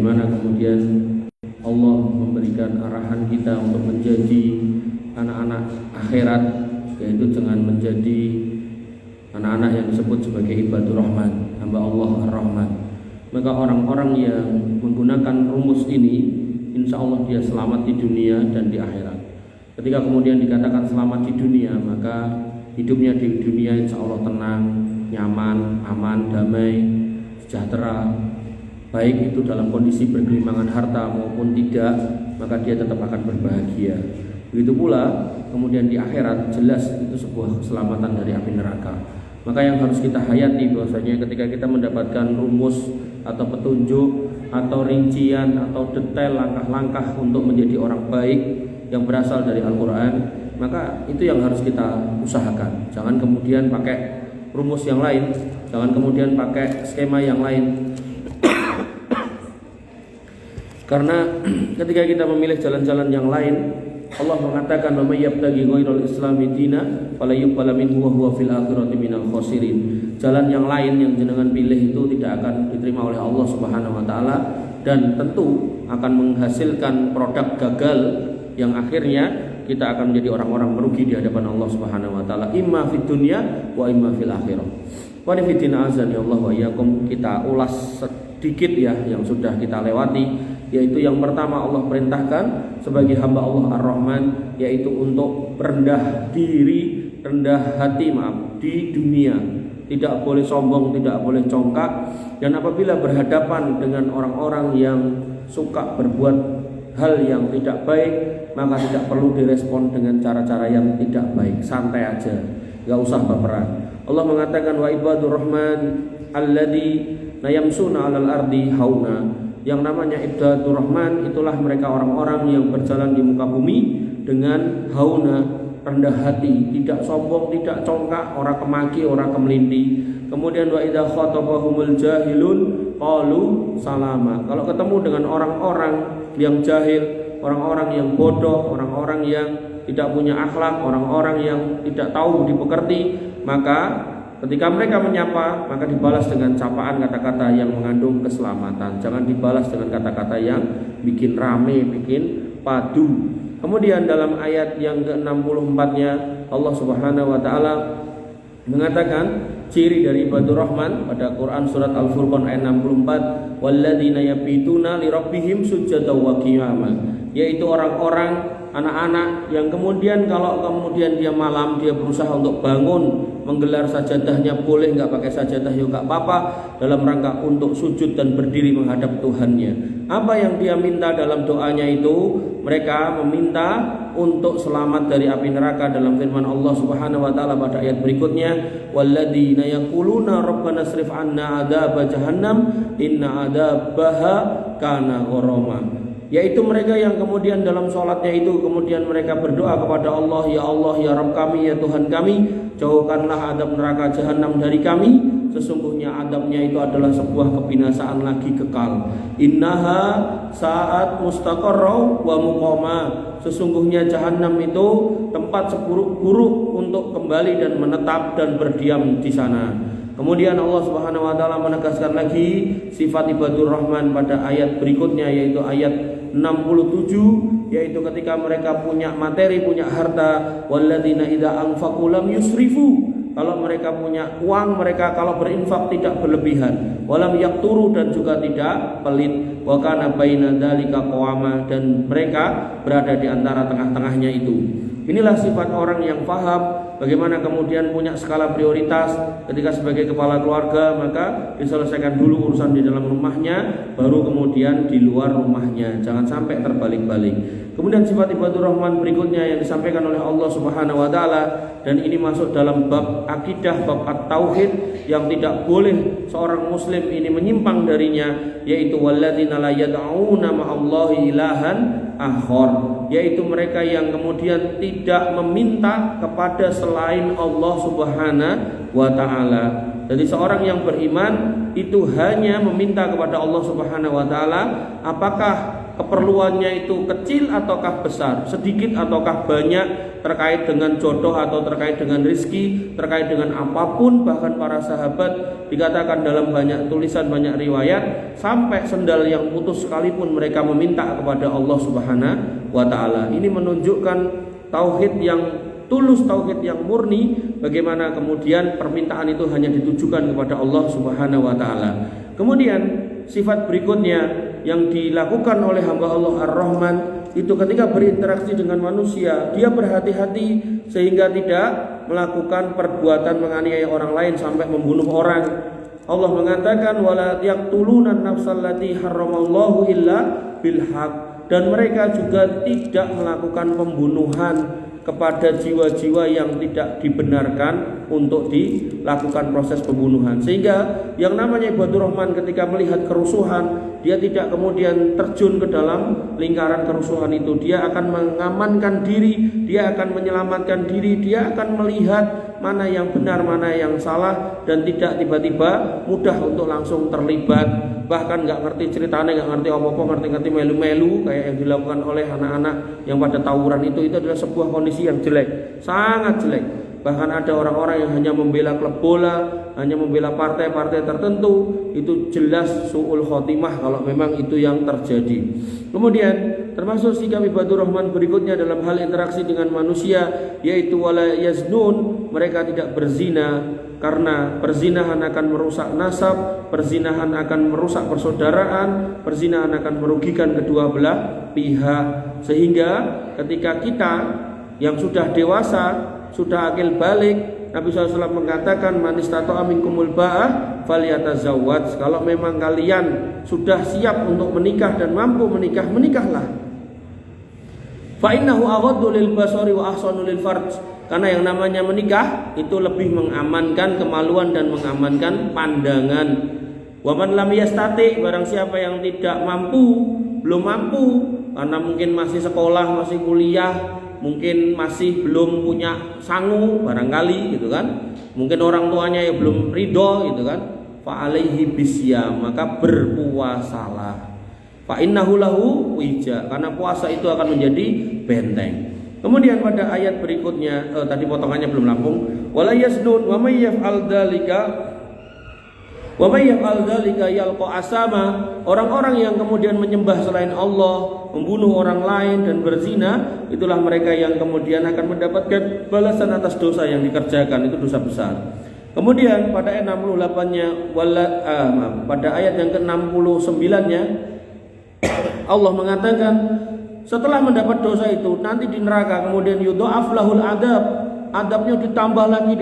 bagaimana kemudian Allah memberikan arahan kita untuk menjadi anak-anak akhirat, yaitu dengan menjadi anak-anak yang disebut sebagai ibadur rahman, hamba Allah ar-Rahman. Maka orang-orang yang menggunakan rumus ini, insya Allah dia selamat di dunia dan di akhirat. Ketika kemudian dikatakan selamat di dunia, maka hidupnya di dunia insya Allah tenang, nyaman, aman, damai, sejahtera, baik itu dalam kondisi bergelimangan harta maupun tidak, maka dia tetap akan berbahagia. Begitu pula kemudian di akhirat, jelas itu sebuah keselamatan dari api neraka. Maka yang harus kita hayati bahwasanya ketika kita mendapatkan rumus atau petunjuk atau rincian atau detail langkah-langkah untuk menjadi orang baik yang berasal dari Al-Quran, maka itu yang harus kita usahakan. Jangan kemudian pakai rumus yang lain, jangan kemudian pakai skema yang lain. Karena ketika kita memilih jalan-jalan yang lain, Allah mengatakan wa may yabtaghi ghairal islami dina fala yuqbal minhu wa huwa fil akhirati minal khasirin. Jalan yang lain yang jenengan pilih itu tidak akan diterima oleh Allah Subhanahu wa taala dan tentu akan menghasilkan produk gagal yang akhirnya kita akan menjadi orang-orang merugi di hadapan Allah Subhanahu wa taala, imma fid dunya wa imma fil akhirah. Wa fitina azani Allah wa iyyakum. Kita ulas sedikit ya yang sudah kita lewati, yaitu yang pertama Allah perintahkan sebagai hamba Allah Ar-Rahman, yaitu untuk rendah diri, rendah hati di dunia. Tidak boleh sombong, tidak boleh congkak. Dan apabila berhadapan dengan orang-orang yang suka berbuat hal yang tidak baik, maka tidak perlu direspon dengan cara-cara yang tidak baik. Santai aja, gak usah baperan. Allah mengatakan wa ibadur rahman alladzi nayamsuna 'alal ardi hauna. Yang namanya ibadur rahman itulah mereka orang-orang yang berjalan di muka bumi dengan hauna, rendah hati, tidak sombong, tidak congkak, ora kemaki, ora kemelinti. Kemudian wa idza khatabahumul jahilun qalu salama. Kalau ketemu dengan orang-orang yang jahil, orang-orang yang bodoh, orang-orang yang tidak punya akhlak, orang-orang yang tidak tahu dipekerti, maka ketika mereka menyapa, maka dibalas dengan sapaan kata-kata yang mengandung keselamatan. Jangan dibalas dengan kata-kata yang bikin rame, bikin padu. Kemudian dalam ayat yang ke-64-nya Allah Subhanahu wa taala mengatakan ciri dari ibadur rahman pada Quran surat Al-Furqan ayat 64, walladzina yabituna lirabbihim sujada wa qiyama, yaitu orang-orang anak-anak yang kemudian kalau kemudian dia malam dia berusaha untuk bangun menggelar sajadahnya, boleh nggak pakai sajadah ya nggak apa-apa, dalam rangka untuk sujud dan berdiri menghadap Tuhannya. Apa yang dia minta dalam doanya itu? Mereka meminta untuk selamat dari api neraka dalam firman Allah Subhanahu wa taala pada ayat berikutnya, walladzina yaquluna rabbana srif 'anna 'adzaba jahannam inna 'adzabaha kana gharama. Yaitu mereka yang kemudian dalam sholatnya itu kemudian mereka berdoa kepada Allah, ya Allah, ya Rabb kami, ya Tuhan kami, jauhkanlah adab neraka jahanam dari kami. Sesungguhnya adabnya itu adalah sebuah kebinasaan lagi kekal. Innaha sa'at mustaqarra wa muqama. Sesungguhnya jahanam itu tempat seburuk-buruk untuk kembali dan menetap dan berdiam di sana. Kemudian Allah Subhanahu wa taala menegaskan lagi sifat ibadur rahman pada ayat berikutnya, yaitu ayat 67, yaitu ketika mereka punya materi, punya harta, walladzina idza anfaqu lam yusrifu. Kalau mereka punya uang, mereka kalau berinfak tidak berlebihan, walam yakturu, dan juga tidak pelit, wa kana baina dzalika qawama, dan mereka berada di antara tengah-tengahnya itu. Inilah sifat orang yang paham bagaimana kemudian punya skala prioritas. Ketika sebagai kepala keluarga, maka diselesaikan dulu urusan di dalam rumahnya, baru kemudian di luar rumahnya. Jangan sampai terbalik-balik. Kemudian sifat ibadur rahman berikutnya yang disampaikan oleh Allah Subhanahu wa taala, dan ini masuk dalam bab akidah, bab at-tauhid, yang tidak boleh seorang muslim ini menyimpang darinya, yaitu walladzina la yad'una ma'allahi ilahan akhar, yaitu mereka yang kemudian tidak meminta kepada selain Allah Subhanahu wa taala. Jadi seorang yang beriman itu hanya meminta kepada Allah Subhanahu wa taala, apakah keperluannya itu kecil ataukah besar, sedikit ataukah banyak, terkait dengan jodoh atau terkait dengan rizki, terkait dengan apapun. Bahkan para sahabat dikatakan dalam banyak tulisan, banyak riwayat, sampai sendal yang putus sekalipun mereka meminta kepada Allah Subhanahu wa taala. Ini menunjukkan tauhid yang tulus, tauhid yang murni, bagaimana kemudian permintaan itu hanya ditujukan kepada Allah Subhanahu wa taala. Kemudian sifat berikutnya yang dilakukan oleh hamba Allah Ar-Rahman itu ketika berinteraksi dengan manusia, dia berhati-hati sehingga tidak melakukan perbuatan menganiaya orang lain sampai membunuh orang. Allah mengatakan wala yaqtuluna an-nafsallati harramallahu illa bilhaq, dan mereka juga tidak melakukan pembunuhan kepada jiwa-jiwa yang tidak dibenarkan untuk dilakukan proses pembunuhan. Sehingga yang namanya ibadur rahman ketika melihat kerusuhan, dia tidak kemudian terjun ke dalam lingkaran kerusuhan itu. Dia akan mengamankan diri, dia akan menyelamatkan diri, dia akan melihat mana yang benar, mana yang salah, dan tidak tiba-tiba mudah untuk langsung terlibat. Bahkan nggak ngerti ceritanya, nggak ngerti apa-apa, ngerti melu-melu kayak yang dilakukan oleh anak-anak yang pada tawuran itu adalah sebuah kondisi yang jelek, sangat jelek. Bahkan ada orang-orang yang hanya membela klub bola, hanya membela partai-partai tertentu, itu jelas su'ul khotimah kalau memang itu yang terjadi. Kemudian termasuk sikap ibadur rahman berikutnya dalam hal interaksi dengan manusia, yaitu wala yaznun, mereka tidak berzina, karena perzinahan akan merusak nasab, perzinahan akan merusak persaudaraan, perzinahan akan merugikan kedua belah pihak. Sehingga ketika kita yang sudah dewasa, sudah akil balik, Nabi SAW mengatakan man istata'a minkumul ba'ah falyatazawwaj. Kalau memang kalian sudah siap untuk menikah dan mampu menikah, menikahlah. Fa innahu aghaddu lil basari wa ahsanu lil farj. Karena yang namanya menikah itu lebih mengamankan kemaluan dan mengamankan pandangan. Wa man lam yastati, barang siapa yang tidak mampu, belum mampu karena mungkin masih sekolah, masih kuliah, mungkin masih belum punya sangu barangkali gitu kan, mungkin orang tuanya yang belum ridho gitu kan, fa alaihi bisyam, maka berpuasalah. Fa innahu lahu wija, karena puasa itu akan menjadi benteng. Kemudian pada ayat berikutnya, tadi potongannya belum rampung, wala yasdun wa may yaf'al dzalika yalqa asama. Orang-orang yang kemudian menyembah selain Allah, membunuh orang lain dan berzina, itulah mereka yang kemudian akan mendapatkan balasan atas dosa yang dikerjakan, itu dosa besar. Kemudian pada ayat 68-nya pada ayat yang ke-69-nya Allah mengatakan setelah mendapat dosa itu nanti di neraka kemudian yudha'af lahul adab, adabnya ditambah lagi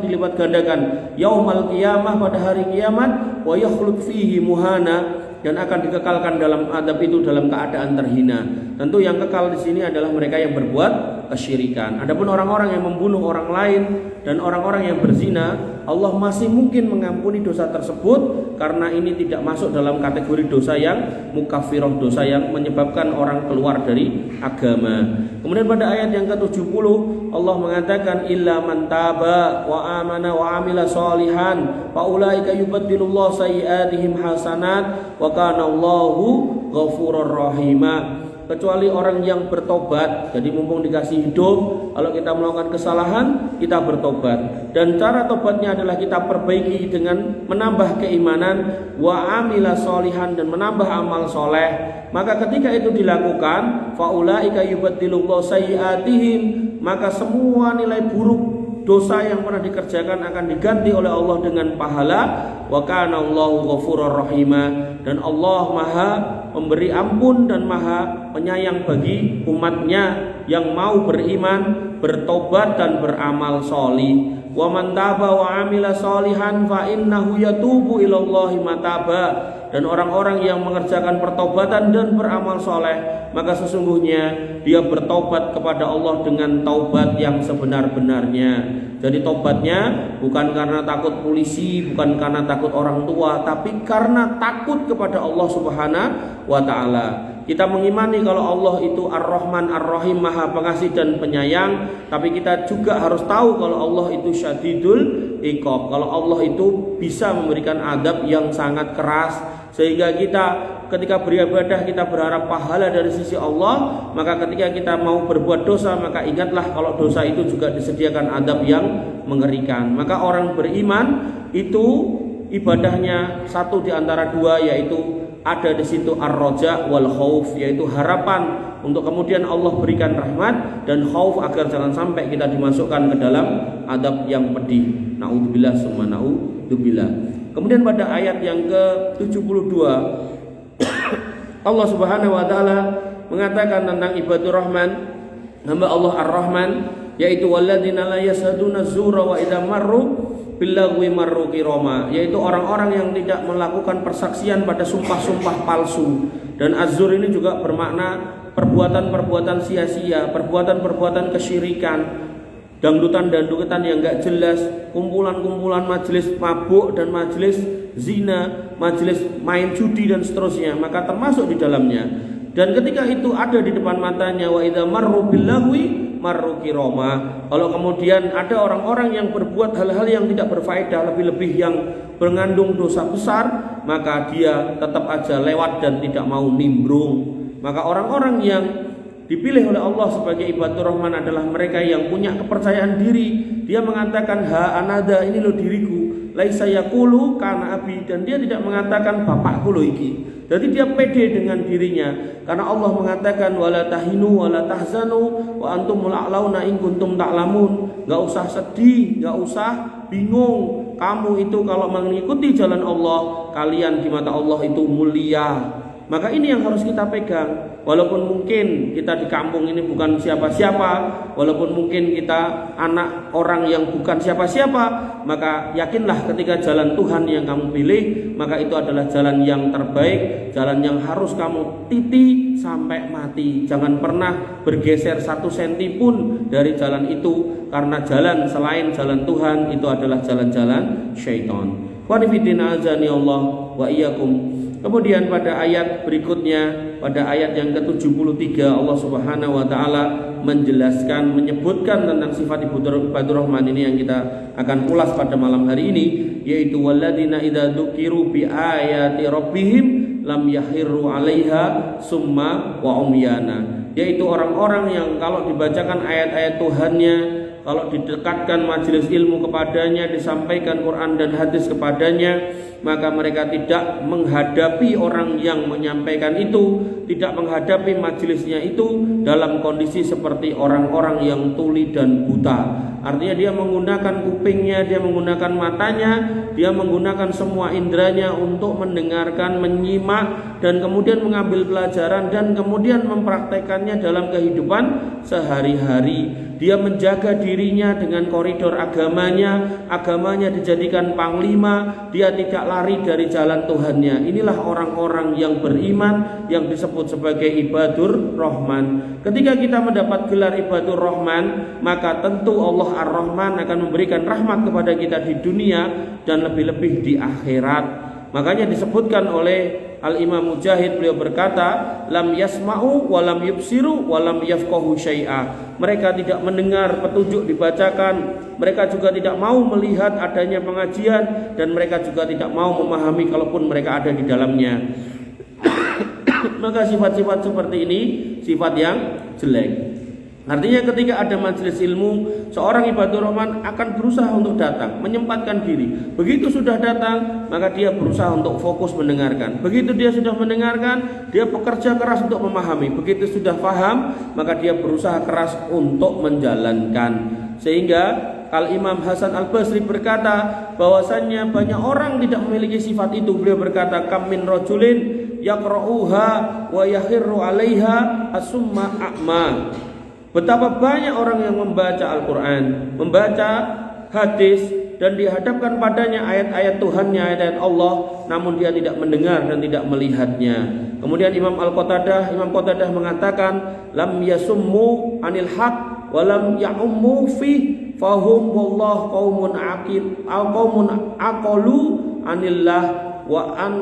dilipat gandakan yaumal qiyamah, pada hari kiamat, wa yakhlud fihi muhana, dan akan dikekalkan dalam adab itu dalam keadaan terhina. Tentu yang kekal di sini adalah mereka yang berbuat kesyirikan. Adapun orang-orang yang membunuh orang lain dan orang-orang yang berzina, Allah masih mungkin mengampuni dosa tersebut karena ini tidak masuk dalam kategori dosa yang mukaffirah, dosa yang menyebabkan orang keluar dari agama. Kemudian pada ayat yang ke-70 Allah mengatakan illa man taba wa amana wa amila sholihan fa ulaika yubaddilullahu sayyi'atihim hasanat wa kana Allahu ghafurur rahima. Kecuali orang yang bertobat. Jadi mumpung dikasih hidup, kalau kita melakukan kesalahan, kita bertobat. Dan cara tobatnya adalah kita perbaiki dengan menambah keimanan, wa amila sholihan, dan menambah amal soleh. Maka ketika itu dilakukan, faulaika yubaddilullahu sayyi'atihim, maka semua nilai buruk dosa yang pernah dikerjakan akan diganti oleh Allah dengan pahala. Wa kana Allahu ghafurur rahima, dan Allah Maha memberi ampun dan Maha penyayang bagi umatnya yang mau beriman, bertobat dan beramal solih. Wa man taba wa amila solihan fa innahu yatubu ilallahi mataba, dan orang-orang yang mengerjakan pertobatan dan beramal soleh, maka sesungguhnya dia bertobat kepada Allah dengan taubat yang sebenar-benarnya. Jadi tobatnya bukan karena takut polisi, bukan karena takut orang tua, tapi karena takut kepada Allah Subhanahu wa ta'ala. Kita mengimani kalau Allah itu Ar-Rahman Ar-Rahim, Maha Pengasih dan Penyayang, tapi kita juga harus tahu kalau Allah itu Syadidul Iqab, kalau Allah itu bisa memberikan adab yang sangat keras, sehingga kita ketika beribadah kita berharap pahala dari sisi Allah. Maka ketika kita mau berbuat dosa, maka ingatlah kalau dosa itu juga disediakan adab yang mengerikan. Maka orang beriman itu ibadahnya satu di antara dua, yaitu ada di situ ar-raja wal khauf, yaitu harapan untuk kemudian Allah berikan rahmat, dan khauf agar jangan sampai kita dimasukkan ke dalam adab yang pedih. Naudzubillah summa naudzubillah. Kemudian pada ayat yang ke-72 Allah Subhanahu wa taala mengatakan tentang ibadur rahman, hamba Allah Ar-Rahman, yaitu walladzina la yashaduna zura wa idza marru billagwi marru kirama, yaitu orang-orang yang tidak melakukan persaksian pada sumpah-sumpah palsu. Dan azur ini juga bermakna perbuatan-perbuatan sia-sia, perbuatan-perbuatan kesyirikan, dangdutan-dangdutan yang enggak jelas, kumpulan-kumpulan majelis mabuk dan majelis zina, majelis main judi dan seterusnya, maka termasuk di dalamnya. Dan ketika itu ada di depan matanya, wa idza marru billagwi marru kirama. Kalau kemudian ada orang-orang yang berbuat hal-hal yang tidak berfaedah, lebih-lebih yang mengandung dosa besar, maka dia tetap aja lewat dan tidak mau nimbrung. Maka orang-orang yang dipilih oleh Allah sebagai ibadur rahman adalah mereka yang punya kepercayaan diri. Dia mengatakan ha anada, ini loh diriku, laisa yaqulu kana abi, dan dia tidak mengatakan bapakku loh iki. Jadi dia pede dengan dirinya, karena Allah mengatakan wala tahinu wala tahzanu wa antumul a'launa in kuntum ta'lamun. Enggak usah sedih, enggak usah bingung. Kamu itu kalau mengikuti jalan Allah, kalian di mata Allah itu mulia. Maka ini yang harus kita pegang. Walaupun mungkin kita di kampung ini bukan siapa-siapa, walaupun mungkin kita anak orang yang bukan siapa-siapa, maka yakinlah ketika jalan Tuhan yang kamu pilih, maka itu adalah jalan yang terbaik, jalan yang harus kamu titi sampai mati. Jangan pernah bergeser 1 senti pun dari jalan itu, karena jalan selain jalan Tuhan itu adalah jalan-jalan syaitan. Wa nifidina azani Allah wa iyyakum. Kemudian pada ayat berikutnya, pada ayat yang ke-73, Allah Subhanahu wa taala menjelaskan, menyebutkan tentang sifat ibadur rahman ini yang kita akan ulas pada malam hari ini, yaitu walladzina idza dzukiru bi ayati rabbihim lam yahirru 'alaiha summa wa umyana, yaitu orang-orang yang kalau dibacakan ayat-ayat Tuhannya, kalau didekatkan majelis ilmu kepadanya, disampaikan Quran dan hadis kepadanya, maka mereka tidak menghadapi orang yang menyampaikan itu, tidak menghadapi majelisnya itu dalam kondisi seperti orang-orang yang tuli dan buta. Artinya dia menggunakan kupingnya, dia menggunakan matanya, dia menggunakan semua inderanya untuk mendengarkan, menyimak, dan kemudian mengambil pelajaran, dan kemudian mempraktekannya dalam kehidupan sehari-hari. Dia menjaga dirinya dengan koridor agamanya dijadikan panglima, dia tidak lari dari jalan Tuhannya. Inilah orang-orang yang beriman, yang disebut sebagai ibadur rahman. Ketika kita mendapat gelar ibadur rahman, maka tentu Allah Ar-Rahman akan memberikan rahmat kepada kita di dunia dan lebih-lebih di akhirat. Makanya disebutkan oleh Al-Imam Mujahid, beliau berkata, lam yasma'u wa lam yubsiru wa lam yafqahu syai'a. Mereka tidak mendengar petunjuk dibacakan, mereka juga tidak mau melihat adanya pengajian, dan mereka juga tidak mau memahami kalaupun mereka ada di dalamnya. Maka sifat-sifat seperti ini sifat yang jelek. Artinya ketika ada majelis ilmu, seorang ibadur rahman akan berusaha untuk datang, menyempatkan diri. Begitu sudah datang, maka dia berusaha untuk fokus mendengarkan. Begitu dia sudah mendengarkan, dia bekerja keras untuk memahami. Begitu sudah paham, maka dia berusaha keras untuk menjalankan. Sehingga Al-Imam Hasan Al-Basri berkata bahwasannya banyak orang tidak memiliki sifat itu. Beliau berkata, kam min rajulin yaqra'uha wa yahirru 'alaiha asumma a'ma. Betapa banyak orang yang membaca Al-Quran, membaca hadis, dan dihadapkan padanya ayat-ayat Tuhannya, ayat-ayat Allah, namun dia tidak mendengar dan tidak melihatnya. Kemudian Imam Qatadah mengatakan, lam yasummu anil haq wa lam ya'ummu fi fahum wallah qaumun aqil qaumun aqalu anillah wa an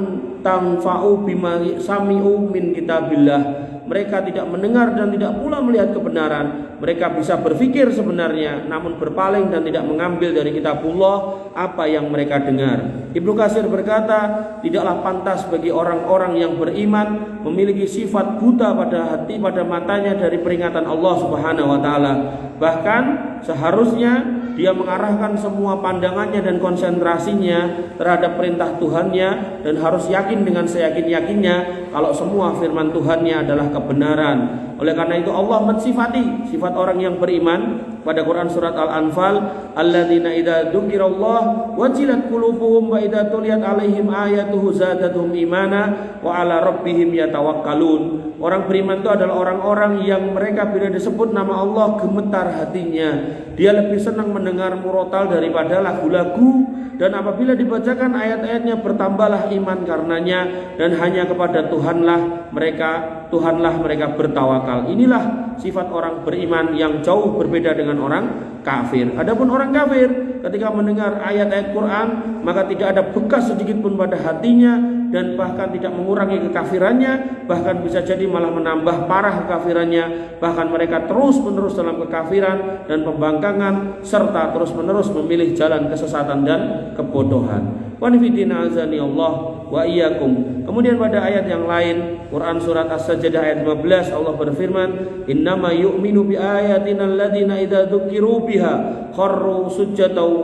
tanfa'u bima sami'u min kitabillah. Mereka tidak mendengar dan tidak pula melihat kebenaran. Mereka bisa berpikir sebenarnya, namun berpaling dan tidak mengambil dari kitabullah apa yang mereka dengar. Ibnu Katsir berkata, tidaklah pantas bagi orang-orang yang beriman memiliki sifat buta pada hati, pada matanya dari peringatan Allah Subhanahu wa taala. Bahkan seharusnya dia mengarahkan semua pandangannya dan konsentrasinya terhadap perintah Tuhannya, dan harus yakin dengan seyakin-yakinnya kalau semua firman Tuhannya adalah kebenaran. Oleh karena itu Allah mensifati sifat orang yang beriman pada Quran surat Al-Anfal, alladzina idza dzukirallah wajilat qulubuhum wa idza tuliyat alaihim ayatuhu zadatuhum imana wa ala rabbihim yatawakkalun. Orang beriman itu adalah orang-orang yang mereka bila disebut nama Allah gemetar hatinya. Dia lebih senang mendengar murotal daripada lagu-lagu, dan apabila dibacakan ayat-ayatnya bertambahlah iman karenanya, dan hanya kepada Tuhanlah mereka bertawakal. Inilah sifat orang beriman yang jauh berbeda dengan orang kafir. Adapun orang kafir ketika mendengar ayat-ayat Quran, maka tidak ada bekas sedikit pun pada hatinya, dan bahkan tidak mengurangi kekafirannya, bahkan bisa jadi malah menambah parah kekafirannya. Bahkan mereka terus-menerus dalam kekafiran dan pembangkangan, serta terus-menerus memilih jalan kesesatan dan kebodohan. Wa nifidina azani Allah wa iyyakum. Kemudian pada ayat yang lain, Quran surat As-Sajdah ayat 15, Allah berfirman, innama yu'minu bi ayatina alladziina idza dzukiru biha kharru sujjatan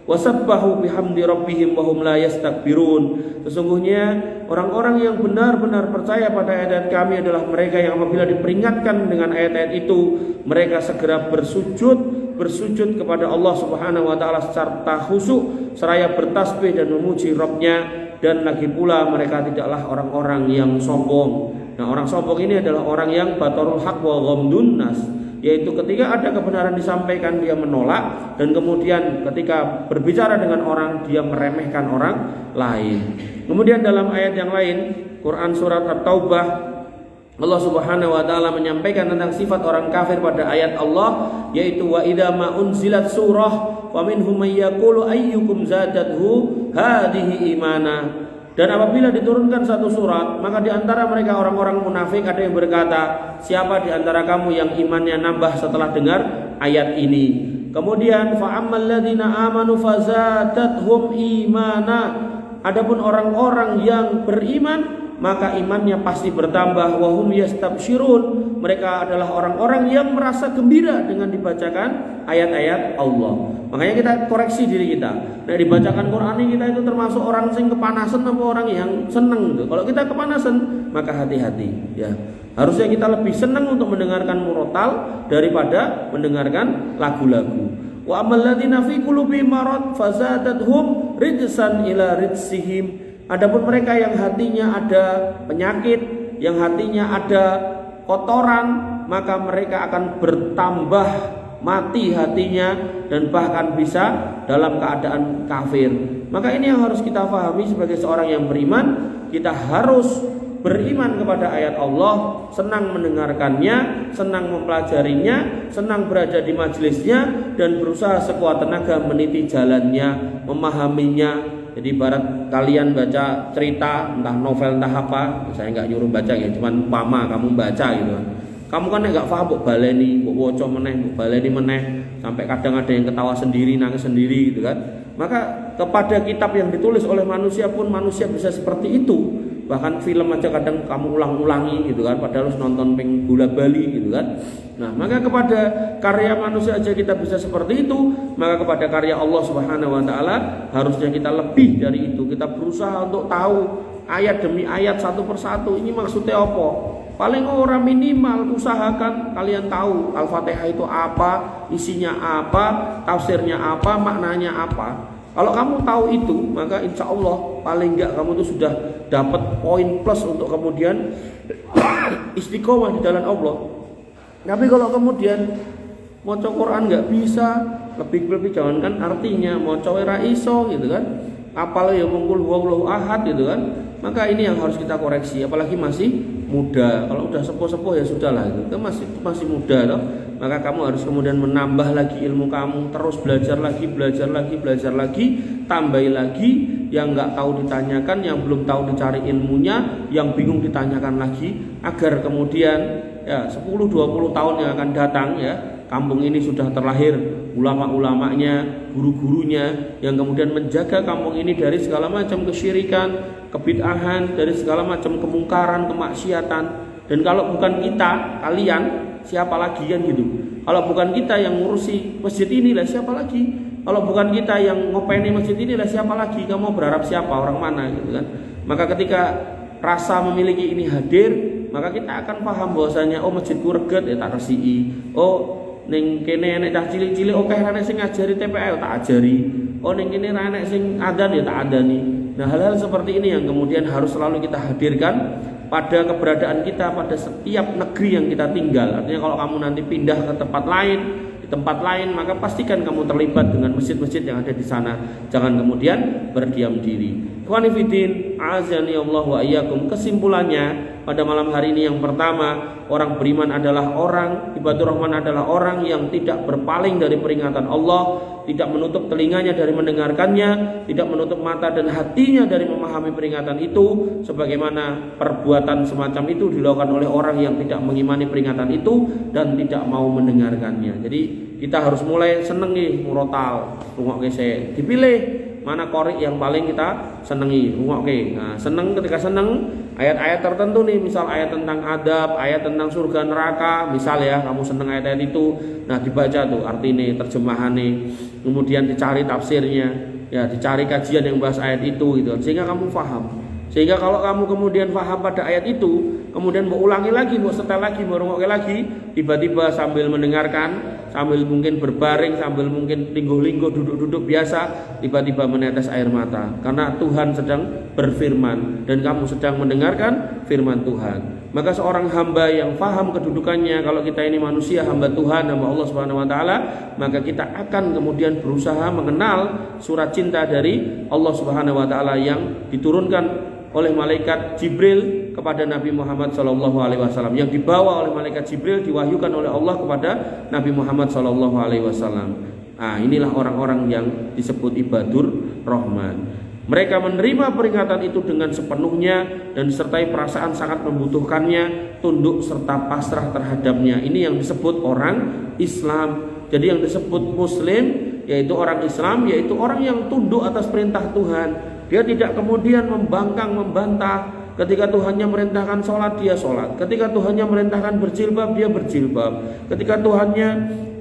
wasabbahu bihamdi rabbihim wa hum la yastakbirun. Sesungguhnya orang-orang yang benar-benar percaya pada ayat-ayat kami adalah mereka yang apabila diperingatkan dengan ayat-ayat itu, mereka segera bersujud kepada Allah Subhanahu wa taala serta khusyuk seraya bertasbih dan memuji Rabb-nya. Dan lagi pula mereka tidaklah orang-orang yang sombong. Nah, orang sombong ini adalah orang yang batarul haq wa ghamdun nas, yaitu ketika ada kebenaran disampaikan dia menolak, dan kemudian ketika berbicara dengan orang dia meremehkan orang lain. Kemudian dalam ayat yang lain, Quran surat At-Taubah, Allah Subhanahu wa taala menyampaikan tentang sifat orang kafir pada ayat Allah, yaitu wa idza ma unzilat surah wa minhum may yaqulu ayyukum zadathu hadhihi imana. Dan apabila diturunkan satu surat, maka di antara mereka orang-orang munafik ada yang berkata, siapa di antara kamu yang imannya nambah setelah dengar ayat ini? Kemudian fa ammal ladzina amanu fazadathum imana. Adapun orang-orang yang beriman, maka imannya pasti bertambah. Wahum yastabsyirun. Mereka adalah orang-orang yang merasa gembira dengan dibacakan ayat-ayat Allah. Makanya kita koreksi diri kita. Nah, dibacakan Quran ini kita itu termasuk orang sing kepanasan atau orang yang seneng gitu. Kalau kita kepanasan, maka hati-hati ya. Harusnya kita lebih senang untuk mendengarkan murotal daripada mendengarkan lagu-lagu. Wa amal ladzina fi qulubihim marad fazadathum rijsan ila rijsihim. Adapun mereka yang hatinya ada penyakit, yang hatinya ada kotoran, maka mereka akan bertambah mati hatinya dan bahkan bisa dalam keadaan kafir. Maka ini yang harus kita pahami sebagai seorang yang beriman. Kita harus beriman kepada ayat Allah, senang mendengarkannya, senang mempelajarinya, senang berada di majelisnya, dan berusaha sekuat tenaga meniti jalannya, memahaminya. Jadi barat kalian baca cerita, entah novel entah apa, saya nggak nyuruh baca ya, cuman umpama kamu baca gitu kan. Kamu kan nggak paham, buk baleni, buk woco meneh, buk baleni meneh, sampai kadang ada yang ketawa sendiri, nangis sendiri gitu kan. Maka kepada kitab yang ditulis oleh manusia pun manusia bisa seperti itu. Bahkan film aja kadang kamu ulang-ulangi gitu kan, padahal harus nonton ping bola Bali gitu kan. Nah, maka kepada karya manusia aja kita bisa seperti itu, maka kepada karya Allah Subhanahu wa taala harusnya kita lebih dari itu. Kita berusaha untuk tahu ayat demi ayat satu persatu ini maksudnya apa. Paling orang minimal usahakan kalian tahu Al-Fatihah itu apa, isinya apa, tafsirnya apa, maknanya apa. Kalau kamu tahu itu, maka insya Allah paling enggak kamu tuh sudah dapat poin plus untuk kemudian istiqomah di jalan Allah. Tapi kalau kemudian maca Quran enggak bisa, lebih jangankan artinya, maca ora iso gitu kan. apal ya mungkul huwallahu ahad gitu kan. Maka ini yang harus kita koreksi, apalagi masih muda. Kalau udah sepuh-sepuh ya sudahlah itu. Itu masih muda loh. Maka kamu harus kemudian menambah lagi ilmu kamu, terus belajar lagi, tambah lagi, yang nggak tahu ditanyakan, yang belum tahu dicari ilmunya, yang bingung ditanyakan lagi, agar kemudian ya 10-20 tahun yang akan datang ya, kampung ini sudah terlahir ulama-ulamanya, guru-gurunya yang kemudian menjaga kampung ini dari segala macam kesyirikan, kebid'ahan, dari segala macam kemungkaran, kemaksiatan. Dan kalau bukan kita, kalian, siapa lagi kan gitu. Kalau bukan kita yang ngurusi masjid ini lah, siapa lagi? Kalau bukan kita yang ngopeni masjid ini lah, siapa lagi? Kamu berharap siapa? Orang mana gitu kan? Maka ketika rasa memiliki ini hadir, maka kita akan paham bahwasanya oh masjidku reget ya tak resiki. Oh ning kene nek cah cilik-cilik oke nek sing ngajari TPA tak ajari. Oh ning kene nek sing adzan ya tak adani. Nah, hal-hal seperti ini yang kemudian harus selalu kita hadirkan pada keberadaan kita pada setiap negeri yang kita tinggal. Artinya kalau kamu nanti pindah ke tempat lain, di tempat lain, maka pastikan kamu terlibat dengan masjid-masjid yang ada di sana. Jangan kemudian berdiam diri. Ikhwani fillah, azani Allah wa iyyakum. Kesimpulannya pada malam hari ini yang pertama, orang beriman adalah orang, ibadur rahman adalah orang yang tidak berpaling dari peringatan Allah, tidak menutup telinganya dari mendengarkannya, tidak menutup mata dan hatinya dari memahami peringatan itu, sebagaimana perbuatan semacam itu dilakukan oleh orang yang tidak mengimani peringatan itu dan tidak mau mendengarkannya. Jadi kita harus mulai seneng nih murotal, rungokke sik, dipilih mana qori yang paling kita senengi, rungokke. Nah, seneng ketika seneng ayat-ayat tertentu nih, misal ayat tentang adab, ayat tentang surga neraka, misal ya kamu seneng ayat-ayat itu, nah dibaca tuh artinya, terjemahannya, kemudian dicari tafsirnya, ya dicari kajian yang bahas ayat itu gitu, sehingga kamu paham. Sehingga kalau kamu kemudian paham pada ayat itu, kemudian mau ulangi lagi, mau setel lagi, mau rungokke lagi, tiba-tiba sambil mendengarkan, sambil mungkin berbaring, sambil mungkin lingguh-lingguh, duduk-duduk biasa, tiba-tiba menetes air mata karena Tuhan sedang berfirman dan kamu sedang mendengarkan firman Tuhan. Maka seorang hamba yang paham kedudukannya, kalau kita ini manusia, hamba Tuhan, hamba Allah Subhanahu wa taala, maka kita akan kemudian berusaha mengenal surat cinta dari Allah Subhanahu wa taala yang diturunkan oleh malaikat Jibril kepada Nabi Muhammad SAW, yang dibawa oleh malaikat Jibril, diwahyukan oleh Allah kepada Nabi Muhammad SAW. Nah, inilah orang-orang yang disebut ibadur rahman. Mereka menerima peringatan itu dengan sepenuhnya dan disertai perasaan sangat membutuhkannya, tunduk serta pasrah terhadapnya. Ini yang disebut orang Islam. Jadi yang disebut Muslim yaitu orang Islam, yaitu orang yang tunduk atas perintah Tuhan. Dia tidak kemudian membangkang, membantah. Ketika Tuhannya merintahkan sholat, dia sholat. Ketika Tuhannya merintahkan berjilbab, dia berjilbab. Ketika Tuhannya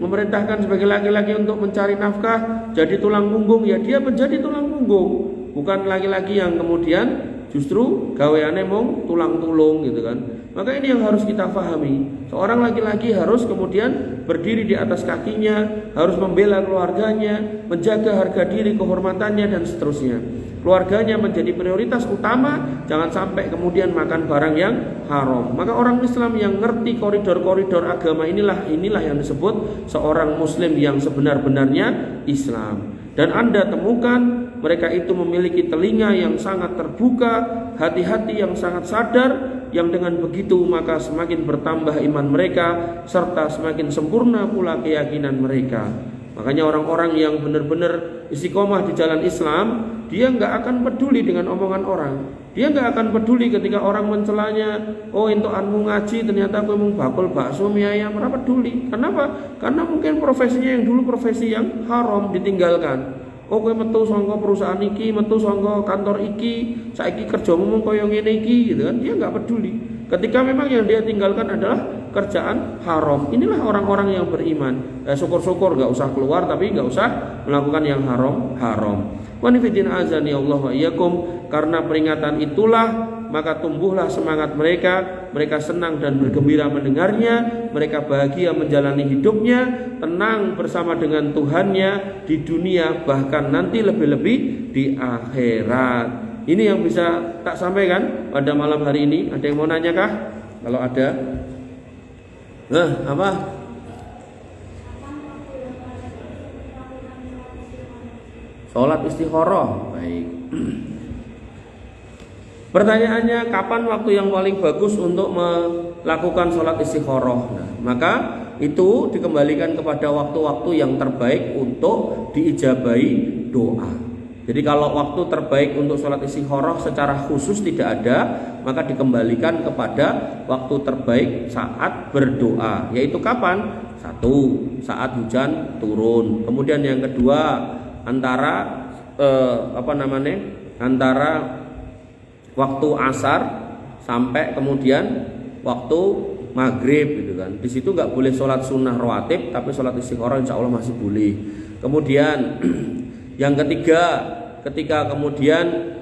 memerintahkan sebagai laki-laki untuk mencari nafkah, jadi tulang punggung, ya dia menjadi tulang punggung. Bukan laki-laki yang kemudian justru gaweane mung tulang tulung gitu kan. Maka ini yang harus kita pahami. Seorang laki-laki harus kemudian berdiri di atas kakinya, harus membela keluarganya, menjaga harga diri, kehormatannya dan seterusnya. Keluarganya menjadi prioritas utama, jangan sampai kemudian makan barang yang haram. Maka orang Islam yang ngerti koridor-koridor agama inilah yang disebut seorang muslim yang sebenar-benarnya Islam. Dan Anda temukan mereka itu memiliki telinga yang sangat terbuka, hati-hati yang sangat sadar, yang dengan begitu maka semakin bertambah iman mereka serta semakin sempurna pula keyakinan mereka. Makanya orang-orang yang benar-benar istiqomah di jalan Islam, dia nggak akan peduli dengan omongan orang. Dia nggak akan peduli ketika orang mencelanya. Oh, entokanmu ngaji ternyata aku emang bakul bakso mie ayam, ora peduli. Kenapa? Karena mungkin profesinya yang dulu profesi yang haram ditinggalkan. Oh, kowe metu saka perusahaan iki, metu saka kantor iki, saiki kerjamu mung kaya ngene iki gitu kan. Dia nggak peduli. Ketika memang yang dia tinggalkan adalah kerjaan haram. Inilah orang-orang yang beriman. Syukur-syukur nggak usah keluar, tapi nggak usah melakukan yang haram. Wanifidin azani Allah wa iyyakum. Karena peringatan itulah maka tumbuhlah semangat mereka. Mereka senang dan bergembira mendengarnya. Mereka bahagia menjalani hidupnya, tenang bersama dengan Tuhannya di dunia, bahkan nanti lebih-lebih di akhirat. Ini yang bisa tak sampaikan pada malam hari ini. Ada yang mau nanya kah? Kalau ada, apa? Sholat istikharah. Baik. Pertanyaannya, kapan waktu yang paling bagus untuk melakukan sholat istikharah? Nah, maka itu dikembalikan kepada waktu-waktu yang terbaik untuk diijabahi doa. Jadi kalau waktu terbaik untuk sholat istikharah secara khusus tidak ada, maka dikembalikan kepada waktu terbaik saat berdoa. Yaitu kapan? Satu, saat hujan turun. Kemudian yang kedua, antara antara waktu asar sampai kemudian waktu maghrib gitu kan. Di situ nggak boleh sholat sunnah rawatib, tapi sholat istikharah insya Allah masih boleh. Kemudian yang ketiga, ketika kemudian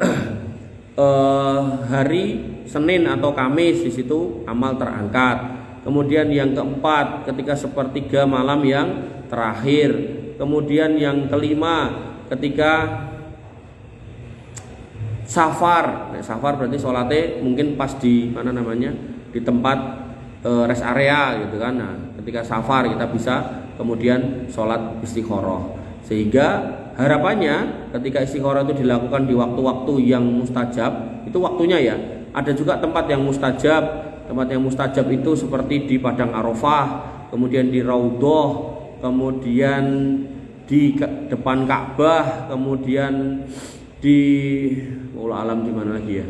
hari Senin atau Kamis, di situ amal terangkat. Kemudian yang keempat, ketika sepertiga malam yang terakhir. Kemudian yang kelima, ketika safar. Nah, safar berarti sholatnya mungkin pas di mana namanya, di tempat rest area gitu kan. Nah, ketika safar kita bisa kemudian sholat istikharah. Sehingga harapannya ketika istikharah itu dilakukan di waktu-waktu yang mustajab, itu waktunya ya. Ada juga tempat yang mustajab. Tempat yang mustajab itu seperti di Padang Arafah, kemudian di Raudhah, kemudian di depan Ka'bah, kemudian di Allah alam di mana lagi ya.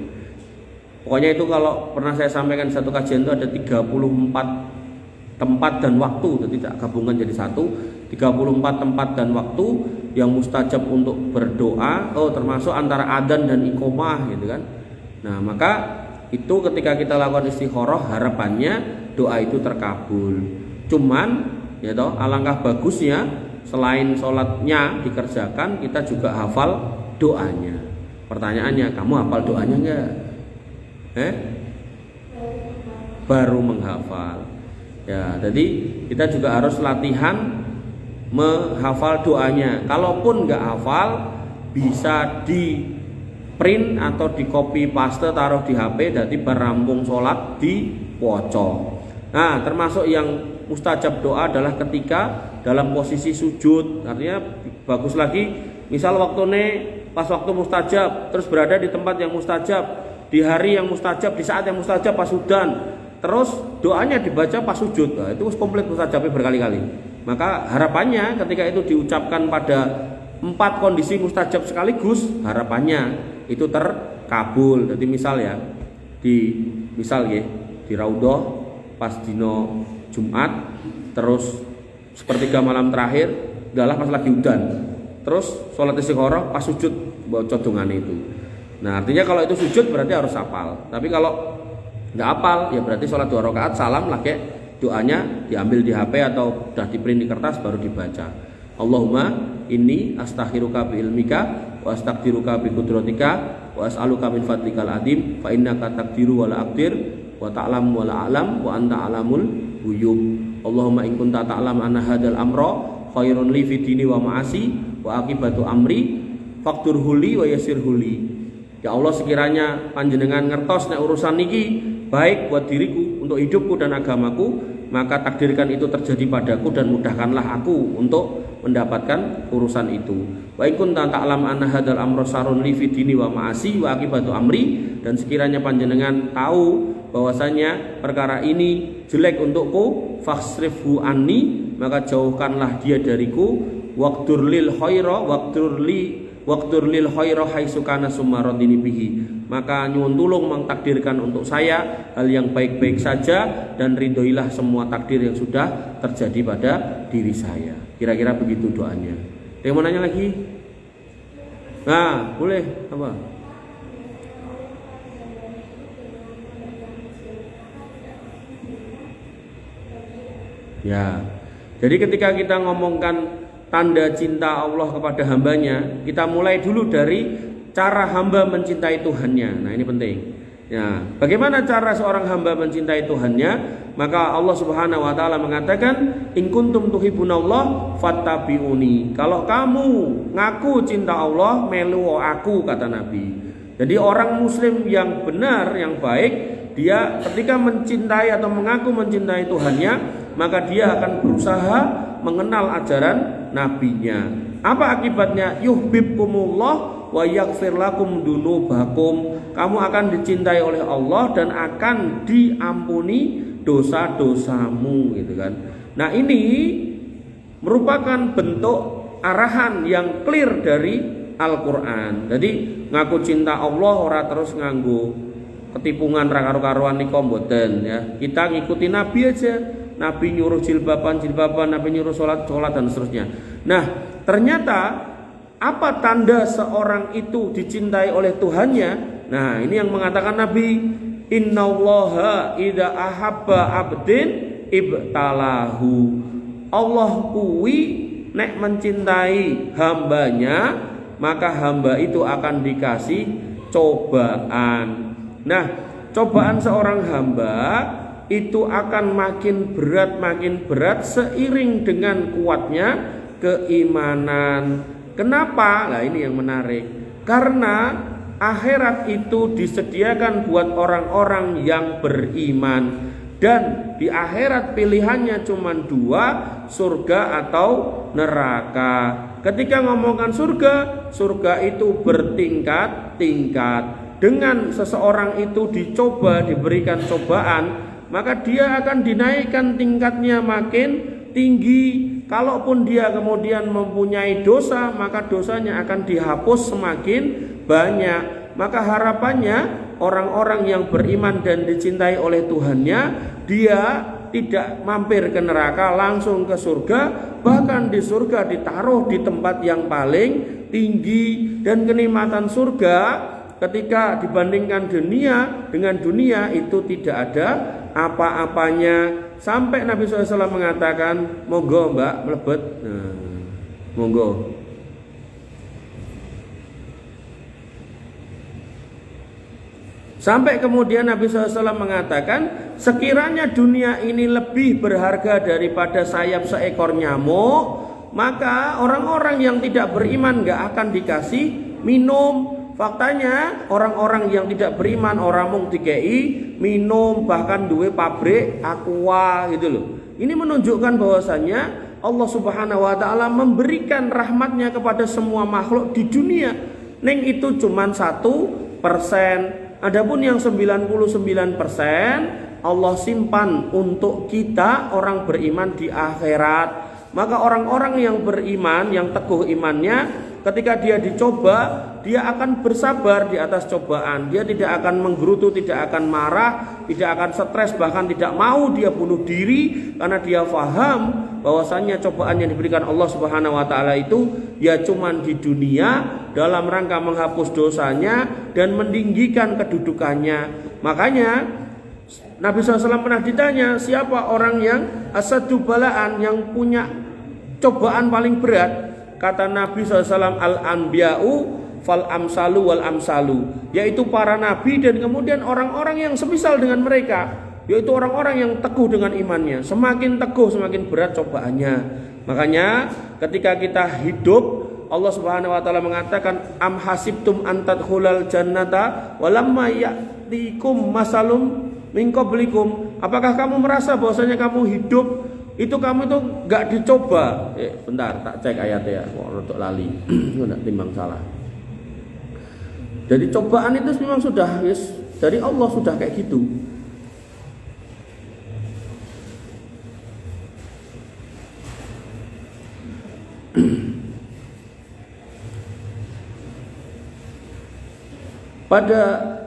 Pokoknya itu kalau pernah saya sampaikan satu kajian itu ada 34 tempat dan waktu, jadi tidak gabungan jadi satu. 34 tempat dan waktu yang mustajab untuk berdoa, termasuk antara adzan dan iqomah gitu kan. Nah, maka itu ketika kita lakukan istikharah, harapannya doa itu terkabul. Cuman ya toh, alangkah bagusnya selain sholatnya dikerjakan, kita juga hafal doanya. Pertanyaannya, kamu hafal doanya enggak? Baru menghafal. Ya, jadi kita juga harus latihan menghafal doanya. Kalaupun enggak hafal, bisa di print atau di copy paste taruh di HP, jadi berampung sholat di poco. Nah, termasuk yang mustajab doa adalah ketika dalam posisi sujud. Artinya bagus lagi, misal pas waktu mustajab, terus berada di tempat yang mustajab, di hari yang mustajab, di saat yang mustajab pas hujan, terus doanya dibaca pas sujud. Nah, itu komplit mustajabnya berkali-kali. Maka harapannya ketika itu diucapkan pada 4 kondisi mustajab sekaligus, harapannya itu terkabul. Jadi misal ya, di Raudhah pas dino Jumat, terus sepertiga malam terakhir adalah pas lagi hujan, terus sholat istikharah pas sujud baca dongane itu. Nah, artinya kalau itu sujud berarti harus hafal. Tapi kalau nggak hafal ya berarti sholat 2 rakaat salam lagi, doanya diambil di HP atau udah di print di kertas baru dibaca. Allahumma inni astakhiruka bi ilmika wa astaqdiruka bi qudratika wa as'aluka min fadlikal adim fa innaka taqdiru wa la aqdir wa ta'lam wa la a'lam wa anta alamul ghuyub. Allahumma in kunta ta'lam anna hadzal amra khairun li fi dini wa ma'asi wa aqibatu amri faqdur huli wa yasir huli. Ya Allah, sekiranya panjenengan ngertos nek urusan niki baik buat diriku, untuk hidupku dan agamaku, maka takdirkan itu terjadi padaku dan mudahkanlah aku untuk mendapatkan urusan itu. Wa in kunta ta'lam anna hadzal amra sarun li fi dini wa ma'asi wa aqibatu amri, dan sekiranya panjenengan tahu bahwasanya perkara ini jelek untukku, faksrifhu anni, maka jauhkanlah dia dariku, waqdur lil khaira waqdur lil khaira haitsu kana summa radini bihi, maka nyuwun tulung mengtakdirkan untuk saya hal yang baik-baik saja dan ridhoilah semua takdir yang sudah terjadi pada diri saya. Kira-kira begitu doanya. Ada yang mau nanya lagi? Nah, boleh apa? Ya. Jadi ketika kita ngomongkan tanda cinta Allah kepada hambanya, kita mulai dulu dari cara hamba mencintai Tuhannya. Nah, ini penting. Ya, bagaimana cara seorang hamba mencintai Tuhannya? Maka Allah Subhanahu wa taala mengatakan, "In kuntum tuhibbunallah fattabi'uni." Kalau kamu ngaku cinta Allah, melu aku, kata Nabi. Jadi orang muslim yang benar, yang baik, dia ketika mencintai atau mengaku mencintai Tuhannya, maka dia akan berusaha mengenal ajaran nabinya. Apa akibatnya? Yuhibbukumullah wa yaghfir lakum dunubakum. Kamu akan dicintai oleh Allah dan akan diampuni dosa-dosamu gitu kan. Nah, ini merupakan bentuk arahan yang clear dari Al-Qur'an. Jadi ngaku cinta Allah ora terus nganggo ketipungan ra karo-karuan nika mboten ya. Kita ngikuti Nabi aja. Nabi nyuruh jilbaban, Nabi nyuruh sholat dan seterusnya. Nah, ternyata apa tanda seorang itu dicintai oleh Tuhannya? Nah, ini yang mengatakan Nabi, innallaha idza ahabba abdin ibtalahu. Allah kuwi nek mencintai hambanya, maka hamba itu akan dikasih cobaan. Nah, cobaan seorang hamba itu akan makin berat seiring dengan kuatnya keimanan. Kenapa? Nah, ini yang menarik. Karena akhirat itu disediakan buat orang-orang yang beriman. Dan di akhirat pilihannya cuma dua, surga atau neraka. Ketika ngomongkan surga itu bertingkat-tingkat. Dengan seseorang itu dicoba, diberikan cobaan, maka dia akan dinaikkan tingkatnya makin tinggi. Kalaupun dia kemudian mempunyai dosa, maka dosanya akan dihapus semakin banyak. Maka harapannya orang-orang yang beriman dan dicintai oleh Tuhannya, dia tidak mampir ke neraka, langsung ke surga. Bahkan di surga ditaruh di tempat yang paling tinggi. Dan kenikmatan surga ketika dibandingkan dengan dunia itu tidak ada apa-apanya. Sampai Nabi SAW mengatakan, monggo mbak melebet, monggo. Sampai kemudian Nabi SAW mengatakan, sekiranya dunia ini lebih berharga daripada sayap seekor nyamuk, maka orang-orang yang tidak beriman gak akan dikasih minum. Faktanya orang-orang yang tidak beriman orang mung dikei minum, bahkan duwe pabrik aqua gitu loh. Ini menunjukkan bahwasannya Allah Subhanahu wa taala memberikan rahmatnya kepada semua makhluk di dunia. Ning itu cuma 1%. Adapun yang 99% Allah simpan untuk kita orang beriman di akhirat. Maka orang-orang yang beriman, yang teguh imannya, ketika dia dicoba, dia akan bersabar di atas cobaan. Dia tidak akan menggerutu, tidak akan marah, tidak akan stres, bahkan tidak mau dia bunuh diri, karena dia faham bahwasannya cobaan yang diberikan Allah Subhanahu wa taala itu ya cuman di dunia dalam rangka menghapus dosanya dan meninggikan kedudukannya. Makanya Nabi SAW pernah ditanya, siapa orang yang asadu balaan, yang punya cobaan paling berat? Kata Nabi SAW, al-anbiya'u fal amsalu wal amsalu, yaitu para nabi dan kemudian orang-orang yang semisal dengan mereka, yaitu orang-orang yang teguh dengan imannya. Semakin teguh semakin berat cobaannya. Makanya ketika kita hidup, Allah Subhanahu wa taala mengatakan, am hasibtum an tadkhulal jannata walamma ya'tikum masalum min qablikum. Apakah kamu merasa bahwasanya kamu hidup itu kamu itu enggak dicoba? Bentar, tak cek ayatnya ya. Kok rodok lali. Enggak timbang salah. Jadi cobaan itu memang sudah dari Allah, sudah kayak gitu. Pada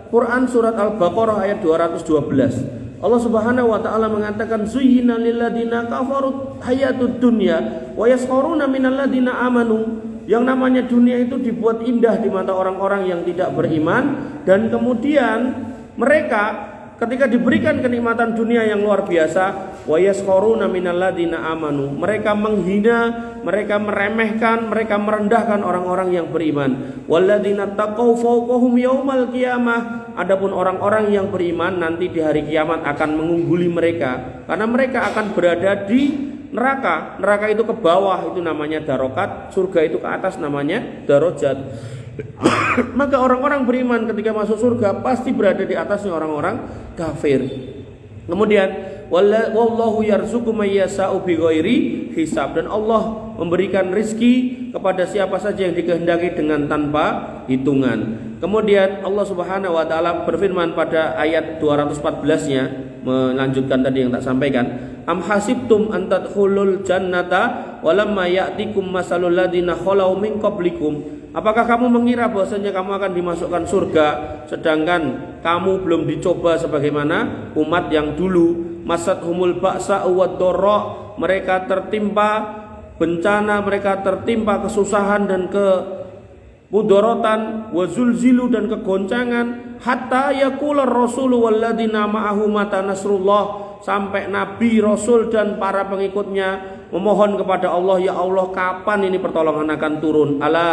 Quran surat Al-Baqarah ayat 212, Allah Subhanahu wa taala mengatakan, zuyyina lil ladzina kafaru hayatud dunya wa yaskharuna minal ladzina amanu. Yang namanya dunia itu dibuat indah di mata orang-orang yang tidak beriman, dan kemudian mereka ketika diberikan kenikmatan dunia yang luar biasa, wa yaskharuna minal ladzina amanu, mereka menghina, mereka meremehkan, mereka merendahkan orang-orang yang beriman. Walladzina taqaw fawqahum yaumal qiyamah, adapun orang-orang yang beriman nanti di hari kiamat akan mengungguli mereka, karena mereka akan berada di neraka. Neraka itu ke bawah, itu namanya darokat. Surga itu ke atas, namanya darajat. Maka orang-orang beriman ketika masuk surga pasti berada di atasnya orang-orang kafir. Kemudian wallahu yarzuqu may yasha'u bighairi hisab, dan Allah memberikan rizki kepada siapa saja yang dikehendaki dengan tanpa hitungan. Kemudian Allah Subhanahu wa taala berfirman pada ayat 214-nya, melanjutkan tadi yang tak sampaikan, am hasibtum an tadkhulul jannata walamma ya'tikum masalul ladzina khalau min qablikum. Apakah kamu mengira bahwasanya kamu akan dimasukkan surga sedangkan kamu belum dicoba sebagaimana umat yang dulu? Masathumul ba'sa wad dharra, mereka tertimpa bencana, mereka tertimpa kesusahan dan mudorotan, wazulzilu dan kegoncangan, hatta yaqular rasulu walladzina ma'ahu mata nasrullah, sampai nabi, rasul dan para pengikutnya memohon kepada Allah, ya Allah kapan ini pertolongan akan turun? Ala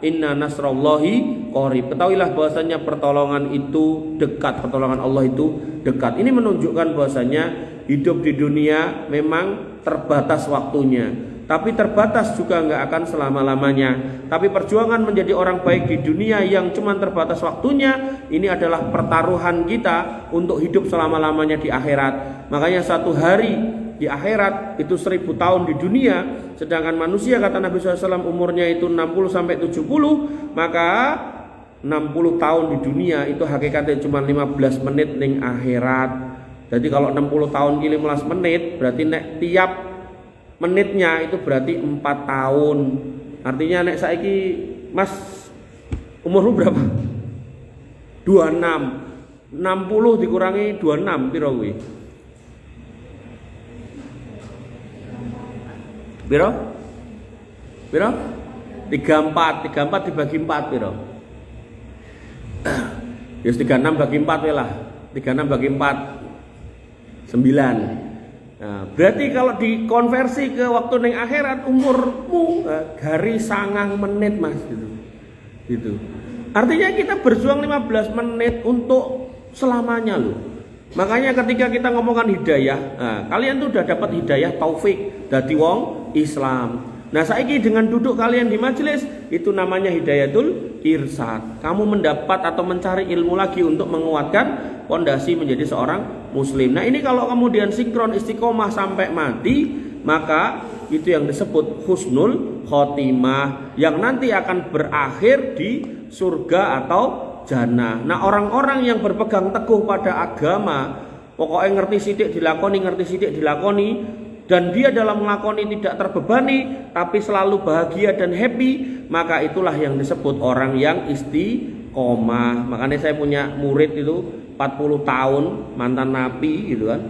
inna nasrallahi qarib, ketahuilah bahwasanya pertolongan itu dekat, pertolongan Allah itu dekat. Ini menunjukkan bahwasanya hidup di dunia memang terbatas waktunya, tapi terbatas juga nggak akan selama-lamanya. Tapi perjuangan menjadi orang baik di dunia yang cuma terbatas waktunya, ini adalah pertaruhan kita untuk hidup selama-lamanya di akhirat. Makanya satu hari di akhirat itu 1000 tahun di dunia, sedangkan manusia kata Nabi SAW umurnya itu 60-70, maka 60 tahun di dunia itu hakikatnya cuma 15 menit ning akhirat. Jadi kalau 60 tahun 15 menit berarti tiap menitnya itu berarti 4 tahun. Artinya nek saiki Mas umurmu berapa? 26. 60 dikurangi 26 piro kuwi? Piro? 34 dibagi 4 piro? Ya 36 bagi 4 we lah. 36 bagi 4 9. Nah, berarti kalau dikonversi ke waktu neng akhirat umurmu garis 9 menit Mas gitu. Gitu. Artinya kita berjuang 15 menit untuk selamanya loh. Makanya ketika kita ngomongkan hidayah, nah, kalian tuh udah dapat hidayah taufik dadi wong Islam. Nah, saiki dengan duduk kalian di majelis itu namanya hidayatul irsyad. Kamu mendapat atau mencari ilmu lagi untuk menguatkan pondasi menjadi seorang muslim. Nah, ini kalau kemudian sinkron istiqomah sampai mati, maka itu yang disebut husnul khotimah, yang nanti akan berakhir di surga atau jannah. Nah, orang-orang yang berpegang teguh pada agama, pokoknya ngerti sidik dilakoni, dan dia dalam melakoni tidak terbebani, tapi selalu bahagia dan happy, maka itulah yang disebut orang yang istiqomah. Makanya saya punya murid itu 40 tahun, mantan napi gitu kan.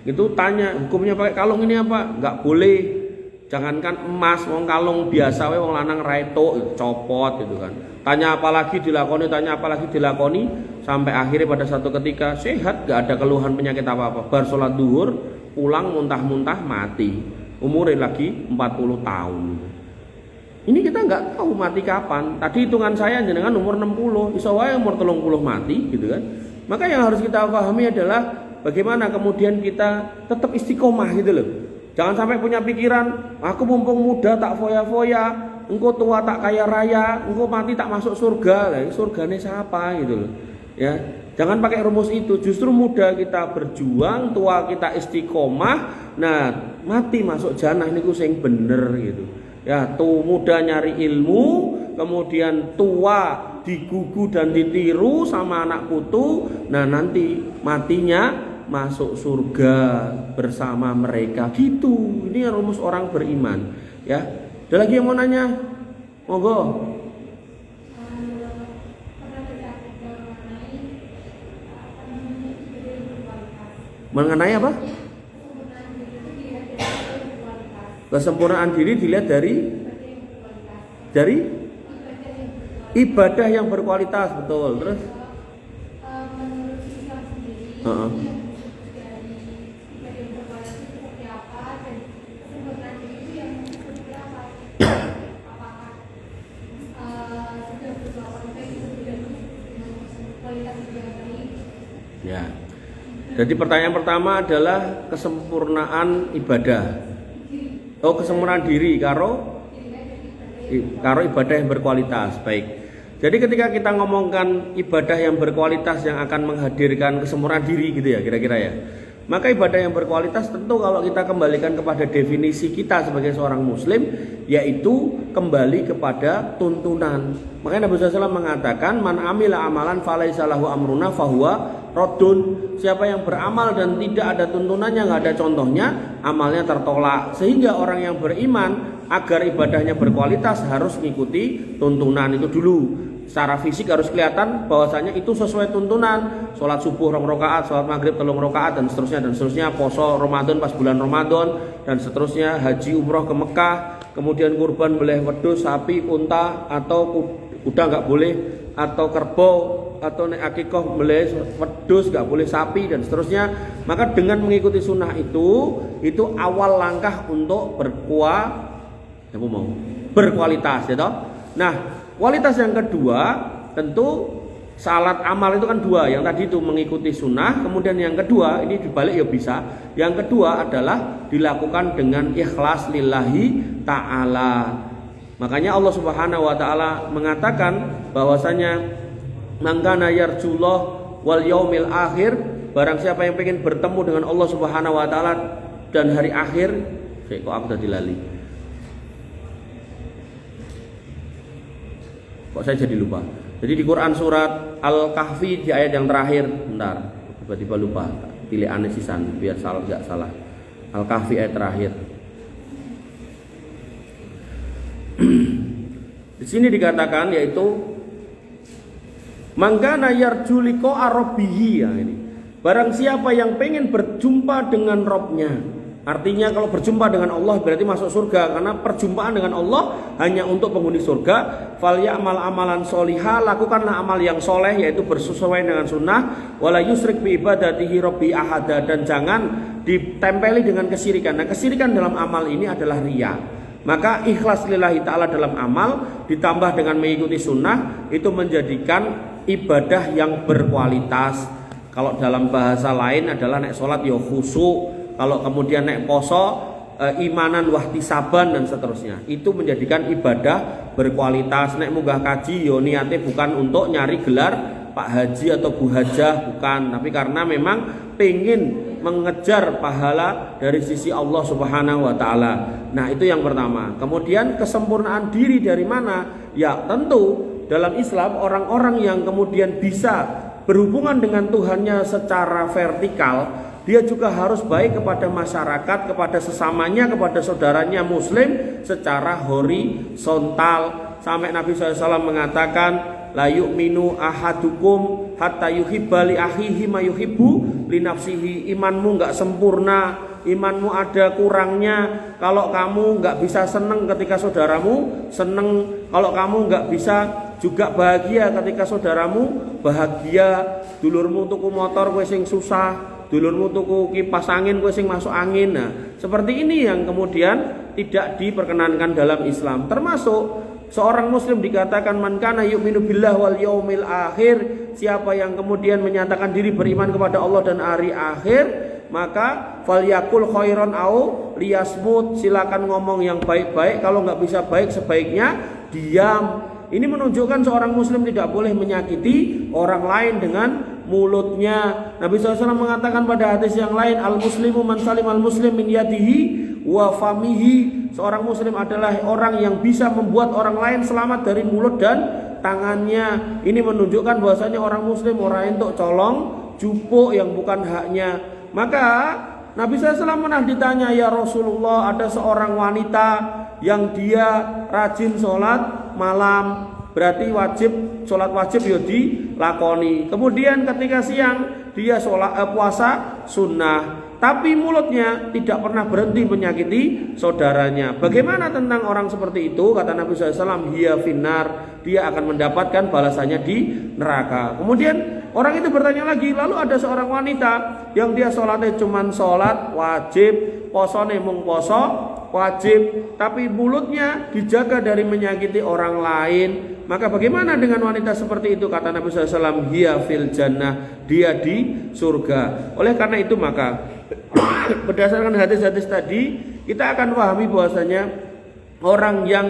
Itu tanya, hukumnya pakai kalung ini apa? Enggak boleh. Jangankan emas, wong kalung biasa wong lanang raito copot gitu kan. Tanya apa lagi dilakoni, sampai akhirnya pada satu ketika sehat, gak ada keluhan penyakit apa-apa. Bar sholat duhur, pulang muntah-muntah mati. Umurnya lagi 40 tahun. Ini kita nggak tahu mati kapan. Tadi hitungan saya jenengan umur 60, iso wae umur 30 mati gitu kan. Maka yang harus kita pahami adalah bagaimana kemudian kita tetap istiqomah gitu loh. Jangan sampai punya pikiran, aku mumpung muda tak foya-foya, engkau tua tak kaya raya, engkau mati tak masuk surga. Lah, surgane siapa gitu loh. Ya, jangan pakai rumus itu. Justru muda kita berjuang, tua kita istiqomah, nah mati masuk jannah niku sing bener gitu. Ya, tuh muda nyari ilmu, kemudian tua digugu dan ditiru sama anak putu, nah nanti matinya masuk surga bersama mereka gitu. Ini rumus orang beriman ya. Ada lagi yang mau nanya? Monggo. Mengenai apa? Kesempurnaan diri dilihat dari ibadah yang berkualitas, betul. Terus ya. Jadi pertanyaan pertama adalah kesempurnaan ibadah. Oh, kesempurnaan diri karo ibadah yang berkualitas. Baik. Jadi ketika kita ngomongkan ibadah yang berkualitas yang akan menghadirkan kesempurnaan diri gitu ya, kira-kira ya. Maka ibadah yang berkualitas tentu kalau kita kembalikan kepada definisi kita sebagai seorang muslim, yaitu kembali kepada tuntunan. Makanya Nabi SAW mengatakan, man amila amalan falaisa lahu amruna fahuwa raddun. Siapa yang beramal dan tidak ada tuntunannya, nggak ada contohnya, amalnya tertolak. Sehingga orang yang beriman agar ibadahnya berkualitas harus mengikuti tuntunan itu dulu. Secara fisik harus kelihatan bahwasanya itu sesuai tuntunan. Sholat subuh 2 rakaat, sholat maghrib 3 rakaat, dan seterusnya. Poso Ramadan pas bulan Ramadan, dan seterusnya. Haji umroh ke Mekah, kemudian kurban beleh wedhus, sapi, unta atau kuda nggak boleh, atau kerbau, atau naik akikoh beleh wedhus nggak boleh, sapi, dan seterusnya. Maka dengan mengikuti sunnah itu awal langkah untuk berkualitas, ya toh. Nah, kualitas yang kedua tentu salat amal itu kan 2. Yang tadi itu mengikuti sunnah, kemudian yang kedua ini dibalik ya bisa. Yang kedua adalah dilakukan dengan ikhlas lillahi ta'ala. Makanya Allah Subhanahu wa taala mengatakan bahwasanya mangkana yarjullah wal yaumil akhir, barang siapa yang ingin bertemu dengan Allah Subhanahu wa taala dan hari akhir. Kok aku tadi lali. Kok saya jadi lupa. Jadi di Quran surat Al-Kahfi di ayat yang terakhir, bentar, tiba-tiba lupa. Pilih anesisan biar enggak salah. Al-Kahfi ayat terakhir. Di sini dikatakan yaitu mangkana yarju liqa rabbihi, ya ini. Barang siapa yang pengen berjumpa dengan Rabb-nya. Artinya kalau berjumpa dengan Allah berarti masuk surga, karena perjumpaan dengan Allah hanya untuk penghuni surga. Falyamal amalan solihah, lakukanlah amal yang soleh, yaitu bersesuaian dengan sunnah. Wala yusrik bi ibadatihi rabbi ahada, dan jangan ditempeli dengan kesyirikan. Nah, kesyirikan dalam amal ini adalah riya. Maka ikhlas lillahi ta'ala dalam amal ditambah dengan mengikuti sunnah itu menjadikan ibadah yang berkualitas. Kalau dalam bahasa lain adalah nek sholat ya khusyuk. Kalau kemudian naik poso, imanan wahtisaban dan seterusnya, itu menjadikan ibadah berkualitas. Naik munggah kaji, yo niatnya bukan untuk nyari gelar Pak Haji atau Bu Hajah, bukan, tapi karena memang pengen mengejar pahala dari sisi Allah Subhanahu wa taala. Nah, itu yang pertama. Kemudian kesempurnaan diri dari mana? Ya, tentu dalam Islam orang-orang yang kemudian bisa berhubungan dengan Tuhannya secara vertikal, dia juga harus baik kepada masyarakat, kepada sesamanya, kepada saudaranya muslim secara horizontal. Sampai Nabi SAW mengatakan, la yu'minu ahadukum hatta yuhibba li akhihi ma yuhibbu li nafsihi. Imanmu enggak sempurna, imanmu ada kurangnya kalau kamu enggak bisa senang ketika saudaramu senang, kalau kamu enggak bisa juga bahagia ketika saudaramu bahagia. Dulurmu tuku motor kowe sing susah, dulurmu tuku kipas angin kowe sing masuk angin. Nah, seperti ini yang kemudian tidak diperkenankan dalam Islam. Termasuk seorang muslim dikatakan man kana yu'minu billah wal yaumil akhir, siapa yang kemudian menyatakan diri beriman kepada Allah dan hari akhir, maka falyakul khairan au liyasmut, silakan ngomong yang baik-baik, kalau enggak bisa baik sebaiknya diam. Ini menunjukkan seorang muslim tidak boleh menyakiti orang lain dengan mulutnya. Nabi SAW mengatakan pada hadis yang lain, al-muslimu man salim al-muslim min yadihi wa famihi. Seorang muslim adalah orang yang bisa membuat orang lain selamat dari mulut dan tangannya. Ini menunjukkan bahwasanya orang muslim orang entuk colong jupuk yang bukan haknya. Maka Nabi SAW pernah ditanya, ya Rasulullah, ada seorang wanita yang dia rajin sholat malam, berarti sholat wajib ya dilakoni. Kemudian ketika siang dia puasa sunnah, tapi mulutnya tidak pernah berhenti menyakiti saudaranya. Bagaimana tentang orang seperti itu? Kata Nabi SAW, hiya finnar, dia akan mendapatkan balasannya di neraka. Kemudian orang itu bertanya lagi, lalu ada seorang wanita yang dia sholatnya cuma sholat wajib, posone mung poso wajib, tapi mulutnya dijaga dari menyakiti orang lain. Maka bagaimana dengan wanita seperti itu? Kata Nabi SAW, hiya fil jannah, dia di surga. Oleh karena itu maka berdasarkan hadis-hadis tadi kita akan pahami bahwasanya orang yang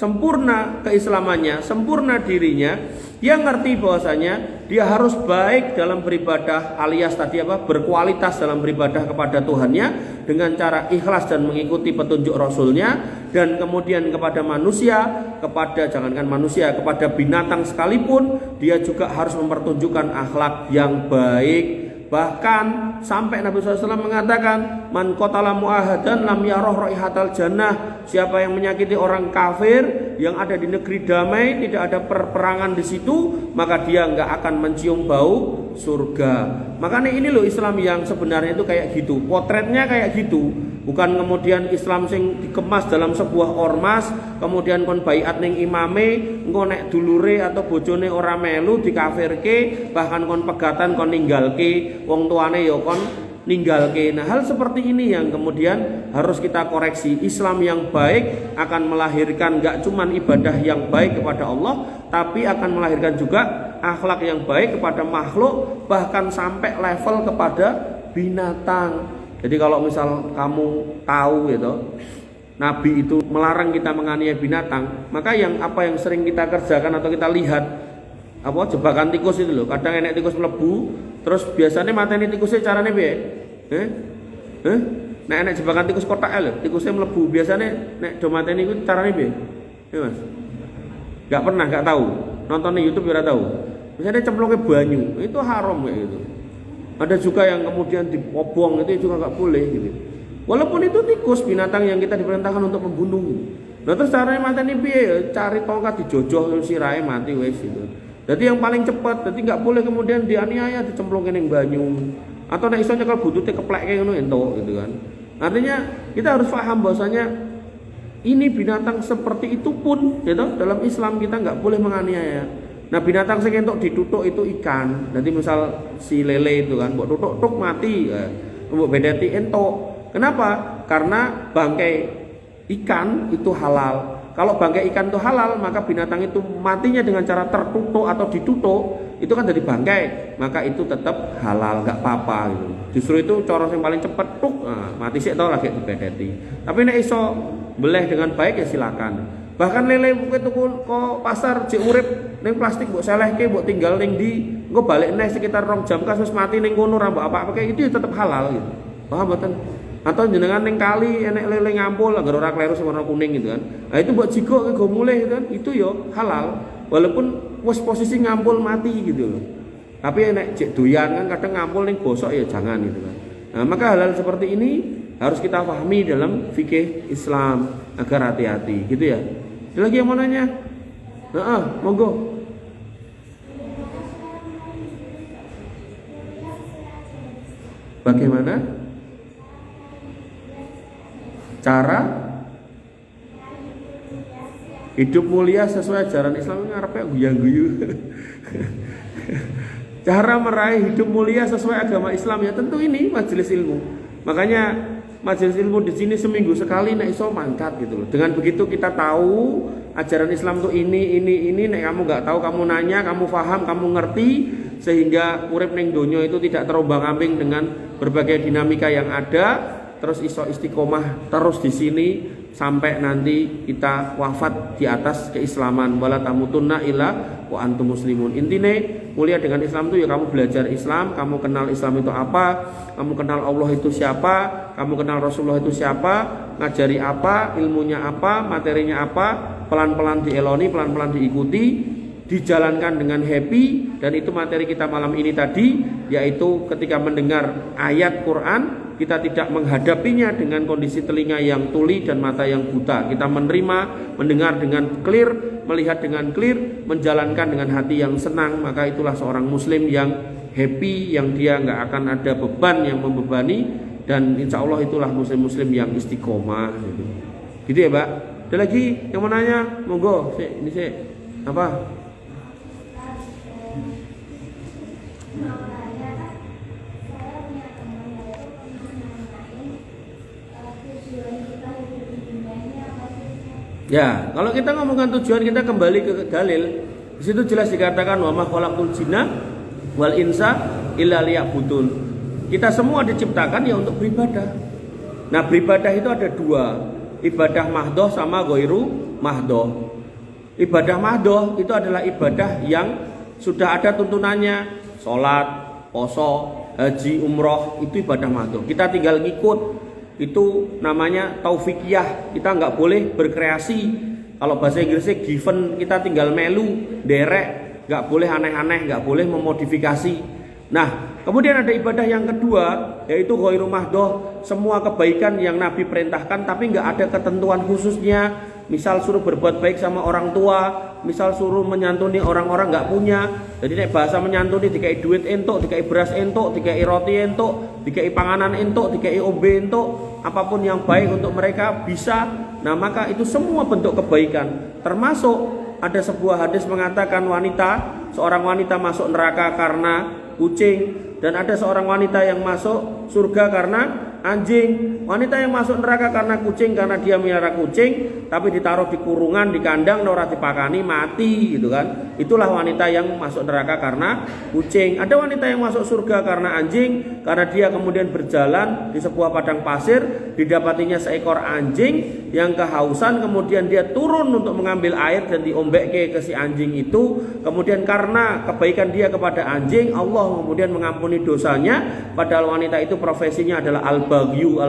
sempurna keislamannya, sempurna dirinya, dia ngerti bahwasanya dia harus baik dalam beribadah, alias tadi apa, berkualitas dalam beribadah kepada Tuhannya dengan cara ikhlas dan mengikuti petunjuk Rasulnya, dan kemudian kepada manusia, kepada jangankan manusia, kepada binatang sekalipun dia juga harus mempertunjukkan akhlak yang baik. Bahkan sampai Nabi SAW mengatakan, man qatala mu'ahadan lam yaroh raihatal jannah. Siapa yang menyakiti orang kafir yang ada di negeri damai, tidak ada perperangan di situ, maka dia nggak akan mencium bau surga. Makanya ini loh Islam yang sebenarnya itu kayak gitu, potretnya kayak gitu. Bukan kemudian Islam sing dikemas dalam sebuah ormas, kemudian kon baiat ning imame, engko nek dulure atau bojone ora melu dikafirke, bahkan kon pegatan kon ninggalke, wong tuane ya kon ninggalke. Nah, hal seperti ini yang kemudian harus kita koreksi. Islam yang baik akan melahirkan gak cuman ibadah yang baik kepada Allah, tapi akan melahirkan juga akhlak yang baik kepada makhluk, bahkan sampai level kepada binatang. Jadi kalau misal kamu tahu gitu, Nabi itu melarang kita menganiaya binatang, maka apa yang sering kita kerjakan atau kita lihat, apa jebakan tikus itu loh. Kadang enek tikus mlebu, terus biasanya mateni tikusnya caranya piye? Nek enek jebakan tikus kotak lho, tikusnya mlebu, biasanya nek do mateni iku caranya piye? Ya Mas. Enggak pernah, enggak tahu. Nonton di YouTube ora tahu. Biasanya cemplungnya banyu, itu haram kayak gitu. Ada juga yang kemudian dipobong, itu juga nggak boleh gitu. Walaupun itu tikus, binatang yang kita diperintahkan untuk membunuh. Nah terus caranya mateni piye? Cari tongkat dijojoh sirahe mati wes gitu. Jadi yang paling cepat, jadi nggak boleh kemudian dianiaya dicemplungin yang banyu. Atau nek iso nyekel butute keplek kayak ngono entuk gitu kan. Artinya kita harus paham bahwasanya ini binatang seperti itu pun gitu, dalam Islam kita nggak boleh menganiaya. Nah binatang sing entuk ditutuk itu ikan. Nanti misal si lele itu kan, mbok tutuk mati, mbok bedeti entuk. Kenapa? Karena bangkai ikan itu halal. Kalau bangkai ikan itu halal, maka binatang itu matinya dengan cara tertutuk atau ditutuk, itu kan dari bangkai, maka itu tetap halal, nggak apa-apa gitu. Justru itu cara yang paling cepat mati sih tau lagi dibedeti. Tapi nek iso beleh dengan baik ya silakan. Bahkan lele itu kok pasar cek urip ning plastik mbok selehke mbok tinggal ning ndi engko balik neh sekitar 2 jam kasus mati ning kono ora mbok apa-apa kayak itu ya tetap halal gitu. Paham mboten? Atau jenengan ning kali enek lele ngampul agar ora kleru sing warna kuning gitu kan. Nah itu mbok jigok ke go mulih gitu kan. Itu ya halal walaupun wis posisi ngampul mati gitu loh. Tapi enek cek doyan kan kadang ngampul ning gosok ya jangan gitu kan. Nah, maka hal-hal seperti ini harus kita pahami dalam fikih Islam agar hati-hati gitu ya. Ada lagi yang mau nanya? Monggo. Bagaimana cara hidup mulia sesuai ajaran Islam? Ngarepe guyang-guyu. Cara meraih hidup mulia sesuai agama Islam ya tentu ini majelis ilmu. Makanya majelis ilmu di sini seminggu sekali nek iso mangkat gitu loh. Dengan begitu kita tahu ajaran Islam tuh ini. Nek kamu nggak tahu kamu nanya, kamu paham, kamu ngerti, sehingga urip ning donya itu tidak terombang-ambing dengan berbagai dinamika yang ada. Terus iso istiqomah terus di sini sampai nanti kita wafat di atas keislaman. Wala tamutunna illa wa antum muslimun. Intine mulia dengan Islam itu ya kamu belajar Islam, kamu kenal Islam itu apa, kamu kenal Allah itu siapa, kamu kenal Rasulullah itu siapa, ngajari apa, ilmunya apa, materinya apa, pelan-pelan dieloni, pelan-pelan diikuti, dijalankan dengan happy. Dan itu materi kita malam ini tadi, yaitu ketika mendengar ayat Quran kita tidak menghadapinya dengan kondisi telinga yang tuli dan mata yang buta. Kita menerima, mendengar dengan clear, melihat dengan clear, menjalankan dengan hati yang senang. Maka itulah seorang muslim yang happy, yang dia nggak akan ada beban yang membebani. Dan insya Allah itulah muslim-muslim yang istiqomah gitu ya Mbak. Ada lagi yang mau nanya? Monggo, ini apa? Ya, kalau kita ngomongkan tujuan kita kembali ke dalil. Di situ jelas dikatakan wa ma khalaqul jinna wal insa illa liya'budun. Kita semua diciptakan ya untuk beribadah. Nah, beribadah itu ada dua, ibadah mahdoh sama ghairu mahdoh. Ibadah mahdoh itu adalah ibadah yang sudah ada tuntunannya, sholat, poso, haji, umroh, itu ibadah mahdoh. Kita tinggal ngikut, itu namanya taufikiyah. Kita nggak boleh berkreasi. Kalau bahasa Inggrisnya given, kita tinggal melu, derek, nggak boleh aneh-aneh, nggak boleh memodifikasi. Nah, kemudian ada ibadah yang kedua, yaitu ghairu mahdoh, semua kebaikan yang Nabi perintahkan tapi nggak ada ketentuan khususnya. Misal suruh berbuat baik sama orang tua, misal suruh menyantuni orang-orang nggak punya. Jadi nek bahasa menyantuni dikai duit entuk, dikai beras entuk, dikai roti entuk, dikai panganan entuk, dikai ombe entuk, apapun yang baik untuk mereka bisa. Nah, maka itu semua bentuk kebaikan. Termasuk ada sebuah hadis mengatakan seorang wanita masuk neraka karena kucing, dan ada seorang wanita yang masuk surga karena anjing. Wanita yang masuk neraka karena kucing, karena dia melihara kucing, tapi ditaruh di kurungan, di kandang, ora dipakani, mati gitu kan. Itulah wanita yang masuk neraka karena kucing. Ada wanita yang masuk surga karena anjing, karena dia kemudian berjalan di sebuah padang pasir, didapatinya seekor anjing yang kehausan, kemudian dia turun untuk mengambil air dan diombek ke si anjing itu. Kemudian karena kebaikan dia kepada anjing, Allah kemudian mengampuni dosanya. Padahal wanita itu profesinya adalah al-baghyu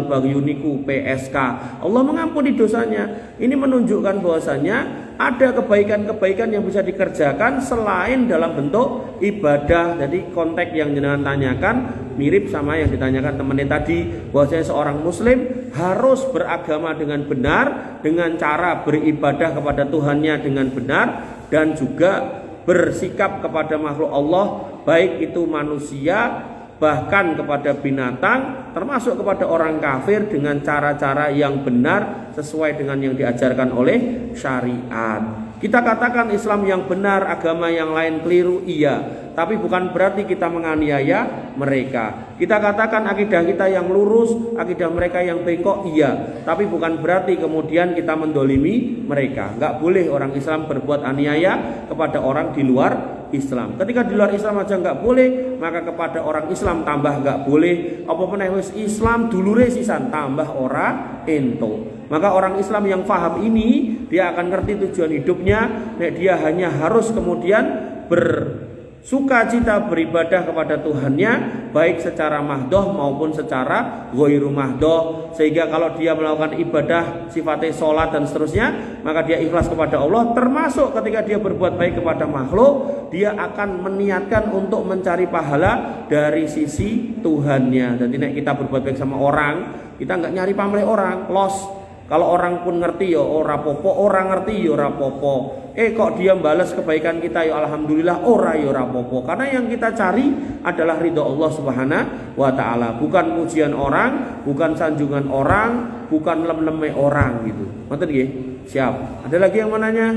niku PSK. Allah mengampuni dosanya. Ini menunjukkan bahwasanya ada kebaikan-kebaikan yang bisa dikerjakan selain dalam bentuk ibadah. Jadi konteks yang jenengan tanyakan mirip sama yang ditanyakan temannya tadi, bahwasanya seorang muslim harus beragama dengan benar, dengan cara beribadah kepada Tuhannya dengan benar, dan juga bersikap kepada makhluk Allah, baik itu manusia, bahkan kepada binatang, termasuk kepada orang kafir, dengan cara-cara yang benar sesuai dengan yang diajarkan oleh syariat. Kita katakan Islam yang benar, agama yang lain keliru, iya, tapi bukan berarti kita menganiaya mereka. Kita katakan akidah kita yang lurus, akidah mereka yang bengkok, iya, tapi bukan berarti kemudian kita mendolimi mereka. Nggak boleh orang Islam berbuat aniaya kepada orang di luar Islam. Ketika di luar Islam aja nggak boleh, maka kepada orang Islam tambah nggak boleh. Apa meneh wis Islam dulure sisan, tambah ora ento. Maka orang Islam yang paham ini, dia akan ngerti tujuan hidupnya. Dia hanya harus kemudian bersukacita beribadah kepada Tuhannya, baik secara mahdoh maupun secara ghairu mahdoh. Sehingga kalau dia melakukan ibadah sifatnya sholat dan seterusnya, maka dia ikhlas kepada Allah. Termasuk ketika dia berbuat baik kepada makhluk, dia akan meniatkan untuk mencari pahala dari sisi Tuhannya. Jadi nek kita berbuat baik sama orang, kita nggak nyari pamrih orang, los. Kalau orang pun ngerti ya ora popo, orang ngerti ya ora popo. Kok dia balas kebaikan kita ya alhamdulillah, ora ya ora popo. Karena yang kita cari adalah ridho Allah Subhanahu wa taala, bukan pujian orang, bukan sanjungan orang, bukan lem-leme orang gitu. Ngoten nggih? Siap. Ada lagi yang mau nanya?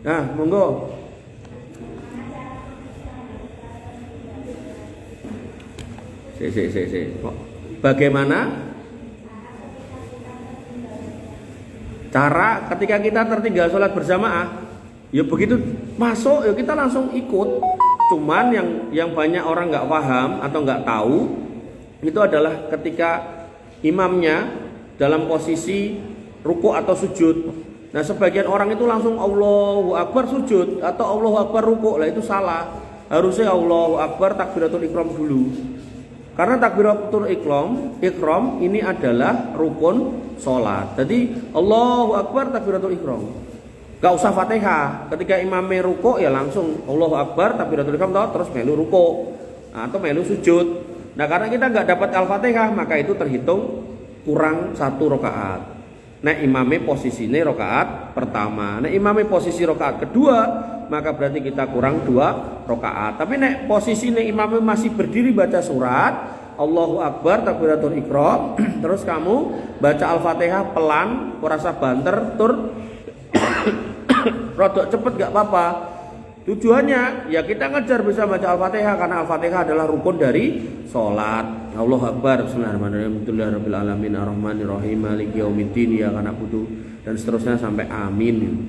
Nah, monggo. Bagaimana cara ketika kita tertinggal sholat berjamaah? Ya begitu masuk ya kita langsung ikut. Cuman yang banyak orang nggak paham atau nggak tahu itu adalah ketika imamnya dalam posisi ruku atau sujud. Nah, sebagian orang itu langsung Allahu Akbar sujud atau Allahu Akbar ruku. Lah itu salah. Harusnya Allahu Akbar takbiratul ihram dulu. Karena takbiratul ihram ini adalah rukun sholat. Jadi Allahu Akbar takbiratul ihram. Gak usah Fatihah. Ketika imamnya ruku ya langsung Allahu Akbar takbiratul ihram terus melu ruku atau melu sujud. Nah, karena kita nggak dapat Al-Fatihah, maka itu terhitung kurang 1 rakaat. Nah, imamnya posisinya rakaat pertama. Nah, imamnya posisi rakaat kedua, maka berarti kita kurang 2 rakaat. Tapi nek posisinya imamnya masih berdiri baca surat Allahu Akbar takbiratul ihram, terus kamu baca Al-Fatihah pelan, kurasa banter tur rodok cepet gak apa-apa. Tujuannya ya kita ngejar bisa baca Al-Fatihah, karena Al-Fatihah adalah rukun dari sholat. Allahu Akbar, bismillahirrahmanirrahim, alhamdulillahirabbil alamin, arrahmanirrahim, maliki yaumiddin, iyyaka na'budu, dan seterusnya sampai amin.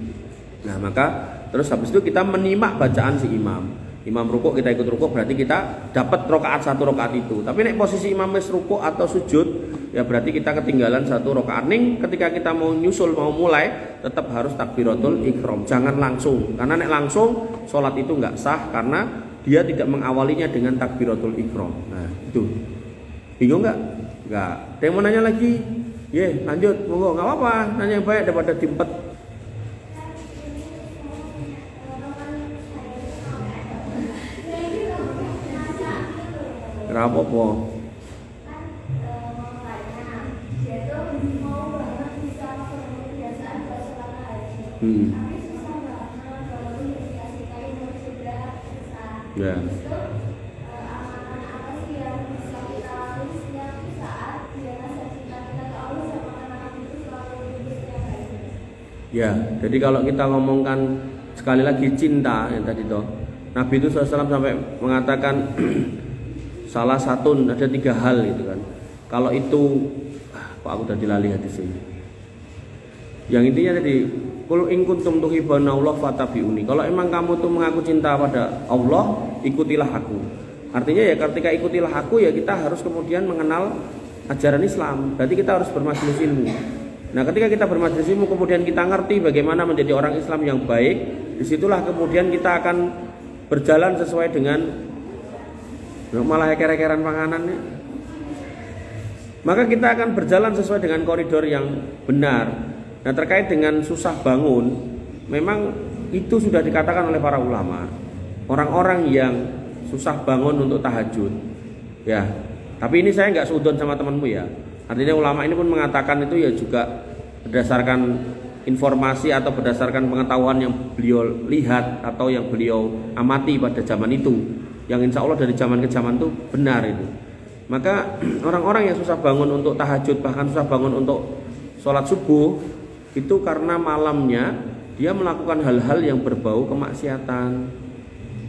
Nah, maka terus habis itu kita menyimak bacaan si imam. Imam rukuk kita ikut rukuk, berarti kita dapat rakaat satu rakaat itu. Tapi nek posisi imam wis rukuk atau sujud, ya berarti kita ketinggalan satu rakaat. Ning ketika kita mau nyusul, mau mulai, tetap harus takbiratul ihram. Jangan langsung, karena nek langsung sholat itu nggak sah karena dia tidak mengawalinya dengan takbiratul ihram. Nah itu bingung nggak? Nggak. Ada yang mau nanya lagi? Lanjut, monggo, nggak apa-apa. Nanya yang baik daripada dimpet. Apa-apa. Ya. Ya, jadi kalau kita ngomongkan sekali lagi cinta yang tadi toh, Nabi itu SAW sampai mengatakan salah satu ada 3 hal gitu kan. Kalau itu kok aku udah dilali hadis ini. Yang intinya tadi, qul in kuntum tuhibbuna Allah fattabi'uni. Kalau emang kamu tuh mengaku cinta pada Allah, ikutilah aku. Artinya ya ketika ikutilah aku ya kita harus kemudian mengenal ajaran Islam. Berarti kita harus bermajelis ilmu. Nah, ketika kita bermajelis ilmu kemudian kita ngerti bagaimana menjadi orang Islam yang baik, disitulah kemudian kita akan berjalan sesuai dengan malah kere-keran panganannya. Maka kita akan berjalan sesuai dengan koridor yang benar. Nah, terkait dengan susah bangun, memang itu sudah dikatakan oleh para ulama. Orang-orang yang susah bangun untuk tahajud. Ya, tapi ini saya nggak seudon sama temanmu ya. Artinya ulama ini pun mengatakan itu ya juga berdasarkan informasi atau berdasarkan pengetahuan yang beliau lihat atau yang beliau amati pada zaman itu. Yang insya Allah dari zaman ke zaman itu benar itu. Maka orang-orang yang susah bangun untuk tahajud, bahkan susah bangun untuk sholat subuh, itu karena malamnya dia melakukan hal-hal yang berbau kemaksiatan.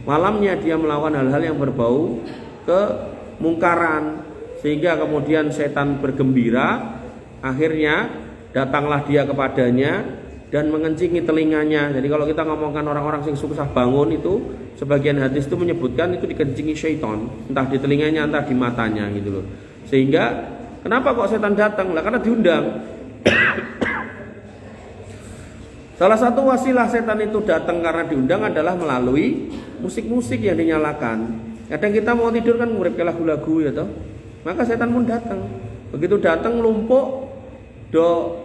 Malamnya dia melakukan hal-hal yang berbau kemungkaran, sehingga kemudian setan bergembira. Akhirnya datanglah dia kepadanya dan mengencingi telinganya. Jadi kalau kita ngomongkan orang-orang yang susah bangun itu, sebagian hadis itu menyebutkan itu dikencingi syaitan, entah di telinganya entah di matanya gitu loh. Sehingga kenapa kok setan datang? Lah karena diundang. Salah satu wasilah setan itu datang karena diundang adalah melalui musik-musik yang dinyalakan. Kadang kita mau tidur kan ngurip ke lagu-lagu ya toh. Maka setan pun datang. Begitu datang lumpuk do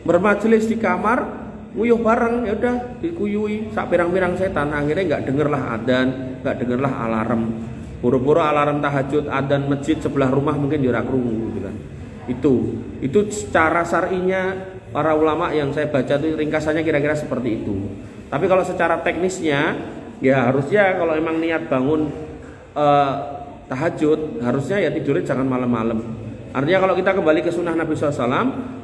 bermajelis di kamar, nguyuh bareng, ya udah dikuyui sak pirang-pirang setan. Akhirnya enggak dengerlah adzan, enggak dengerlah alarm. Buru-buru alarm tahajud, adzan masjid sebelah rumah mungkin ora krungu gitu kan. Itu secara syar'inya para ulama yang saya baca itu ringkasannya kira-kira seperti itu. Tapi kalau secara teknisnya ya harusnya kalau emang niat bangun tahajud, harusnya ya tidurnya jangan malam-malam. Artinya kalau kita kembali ke sunnah Nabi SAW,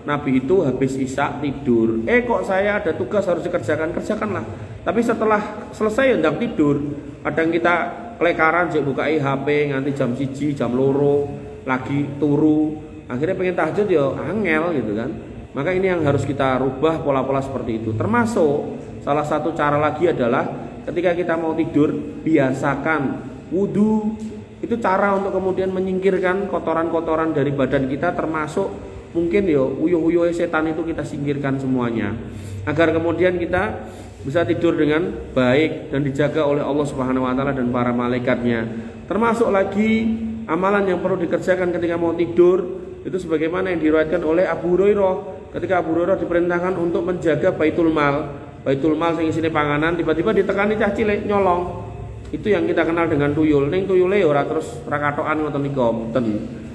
Nabi itu habis isya tidur. Kok saya ada tugas harus dikerjakan, kerjakanlah. Tapi setelah selesai ya ndang tidur. Kadang kita kelekaran jek bukai HP nganti jam 1, jam 2 lagi turu. Akhirnya pengen tahajud ya angel gitu kan. Maka ini yang harus kita rubah pola-pola seperti itu. Termasuk salah satu cara lagi adalah ketika kita mau tidur biasakan wudu. Itu cara untuk kemudian menyingkirkan kotoran-kotoran dari badan kita, termasuk mungkin ya uyuh-uyuh setan itu kita singkirkan semuanya. Agar kemudian kita bisa tidur dengan baik dan dijaga oleh Allah Subhanahu wa taala dan para malaikatnya. Termasuk lagi amalan yang perlu dikerjakan ketika mau tidur itu sebagaimana yang diriwayatkan oleh Abu Hurairah. Ketika Abu Hurairah diperintahkan untuk menjaga Baitul Mal sing isine panganan, tiba-tiba ditekani cah cilik nyolong. Itu yang kita kenal dengan tuyul. Ning tuyule ora terus ra katokan ngoten nika mboten.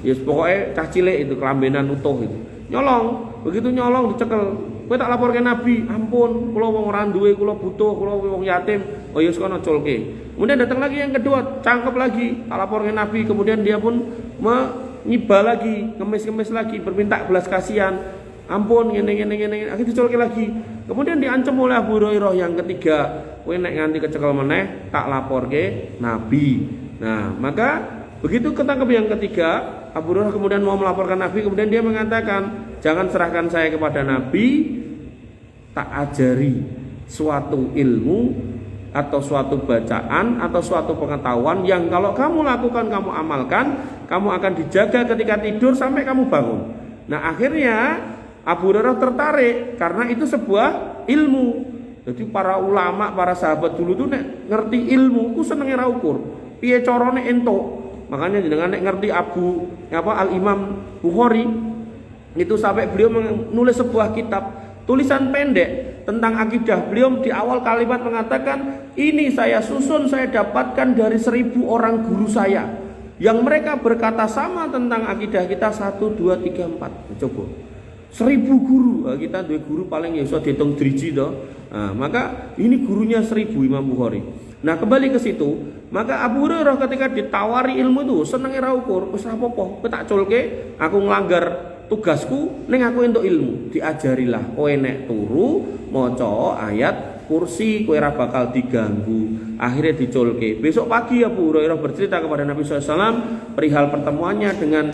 Ya pokoke cah cilik itu kelambenan utuh itu. Nyolong, begitu nyolong dicekel. Kowe tak laporke Nabi, ampun, kula wong ora duwe, kula butuh, kula wong yatim. Oh ya sekono culke. Kemudian datang lagi yang kedua, cangkep lagi, tak laporke Nabi, kemudian dia pun menyiba lagi, ngemis-ngemis lagi, berminta belas kasihan. Ampun ngene akhirnya dicolke lagi. Kemudian diancam oleh Abu Hurairah yang ketiga, kowe nek nganti kecekel meneh tak laporke Nabi. Nah, maka begitu ketangkep yang ketiga, Abu Hurairah kemudian mau melaporkan Nabi, kemudian dia mengatakan, "Jangan serahkan saya kepada Nabi, tak ajari suatu ilmu atau suatu bacaan atau suatu pengetahuan yang kalau kamu lakukan, kamu amalkan, kamu akan dijaga ketika tidur sampai kamu bangun. Nah akhirnya Abu Hurairah tertarik karena itu sebuah ilmu. Jadi para ulama, para sahabat dulu tuh nek ngerti ilmu, ku senenge ra ukur. Piye carane entuk? Makanya dengan nek ngerti Al Imam Bukhari itu sampai beliau menulis sebuah kitab tulisan pendek tentang akidah. Beliau di awal kalimat mengatakan, ini saya susun, saya dapatkan dari 1000 orang guru saya yang mereka berkata sama tentang akidah kita 1, 2, 3, 4. Coba 1000 guru, kita dua guru paling ya iso dihitung driji toh. Nah, maka ini gurunya 1000 Imam Bukhari. Nah kembali ke situ, maka Abu Hurairah ketika ditawari ilmu itu senenge ra ukur, wis ra apa-apa, kowe tak culke, aku nglanggar tugasku ning aku entuk ilmu. Diajarilah kowe nek turu maca ayat kursi kowe ora bakal diganggu. Akhirnya diculke. Besok pagi Abu Hurairah bercerita kepada Nabi SAW perihal pertemuannya dengan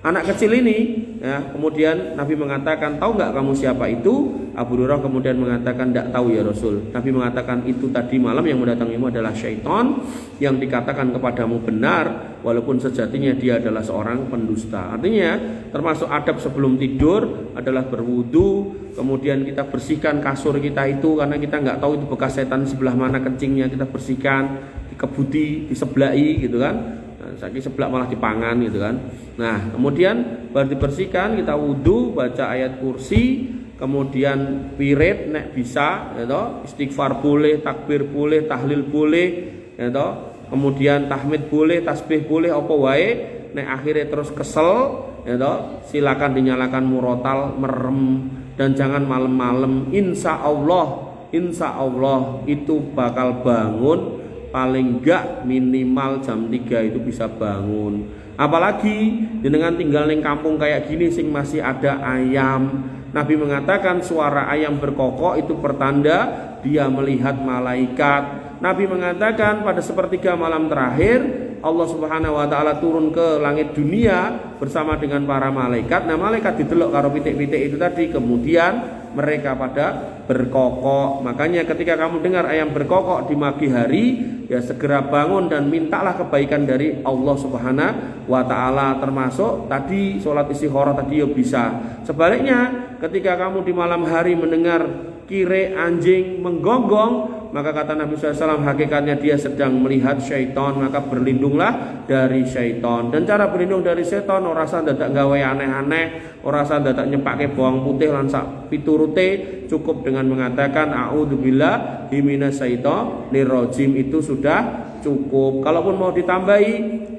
anak kecil ini, ya. Kemudian Nabi mengatakan, tahu nggak kamu siapa itu? Abu Hurairah kemudian mengatakan, tidak tahu ya Rasul. Nabi mengatakan, itu tadi malam yang mendatangimu adalah syaitan yang dikatakan kepadamu benar, walaupun sejatinya dia adalah seorang pendusta. Artinya termasuk adab sebelum tidur adalah berwudu, kemudian kita bersihkan kasur kita itu, karena kita nggak tahu itu bekas setan sebelah mana kencingnya, kita bersihkan, dikebuti, diseblai gitu kan. Saiki seblak malah dipangan gitu kan. Nah kemudian baru dibersihkan, kita wudu, baca ayat kursi, kemudian wirid nek bisa, ya toh, istighfar boleh, takbir boleh, tahlil boleh, ya toh, kemudian tahmid boleh, tasbih boleh, apa wae. Nek akhirnya terus kesel, ya toh, silakan dinyalakan murotal, merem, dan jangan malam-malam. Insya Allah itu bakal bangun. Paling enggak minimal jam 3 itu bisa bangun. Apalagi dengan tinggal di kampung kayak gini sing masih ada ayam. Nabi mengatakan suara ayam berkokok itu pertanda dia melihat malaikat. Nabi mengatakan pada sepertiga malam terakhir Allah Subhanahu wa taala turun ke langit dunia bersama dengan para malaikat. Nah, malaikat didelok karo pitik-pitik itu tadi, kemudian mereka pada berkokok. Makanya ketika kamu dengar ayam berkokok di pagi hari, ya segera bangun dan mintalah kebaikan dari Allah Subhanahu wa taala, termasuk tadi sholat istikharah tadi ya bisa. Sebaliknya, ketika kamu di malam hari mendengar kire anjing menggonggong, maka kata Nabi SAW hakikatnya dia sedang melihat syaitan, maka berlindunglah dari syaitan. Dan cara berlindung dari syaitan, ora usah dadak gawe aneh-aneh, ora usah dadak nyepake bawang putih lan sak piturute, cukup dengan mengatakan a'udzubillahi minasyaitonir rajim, itu sudah cukup. Kalaupun mau ditambahi,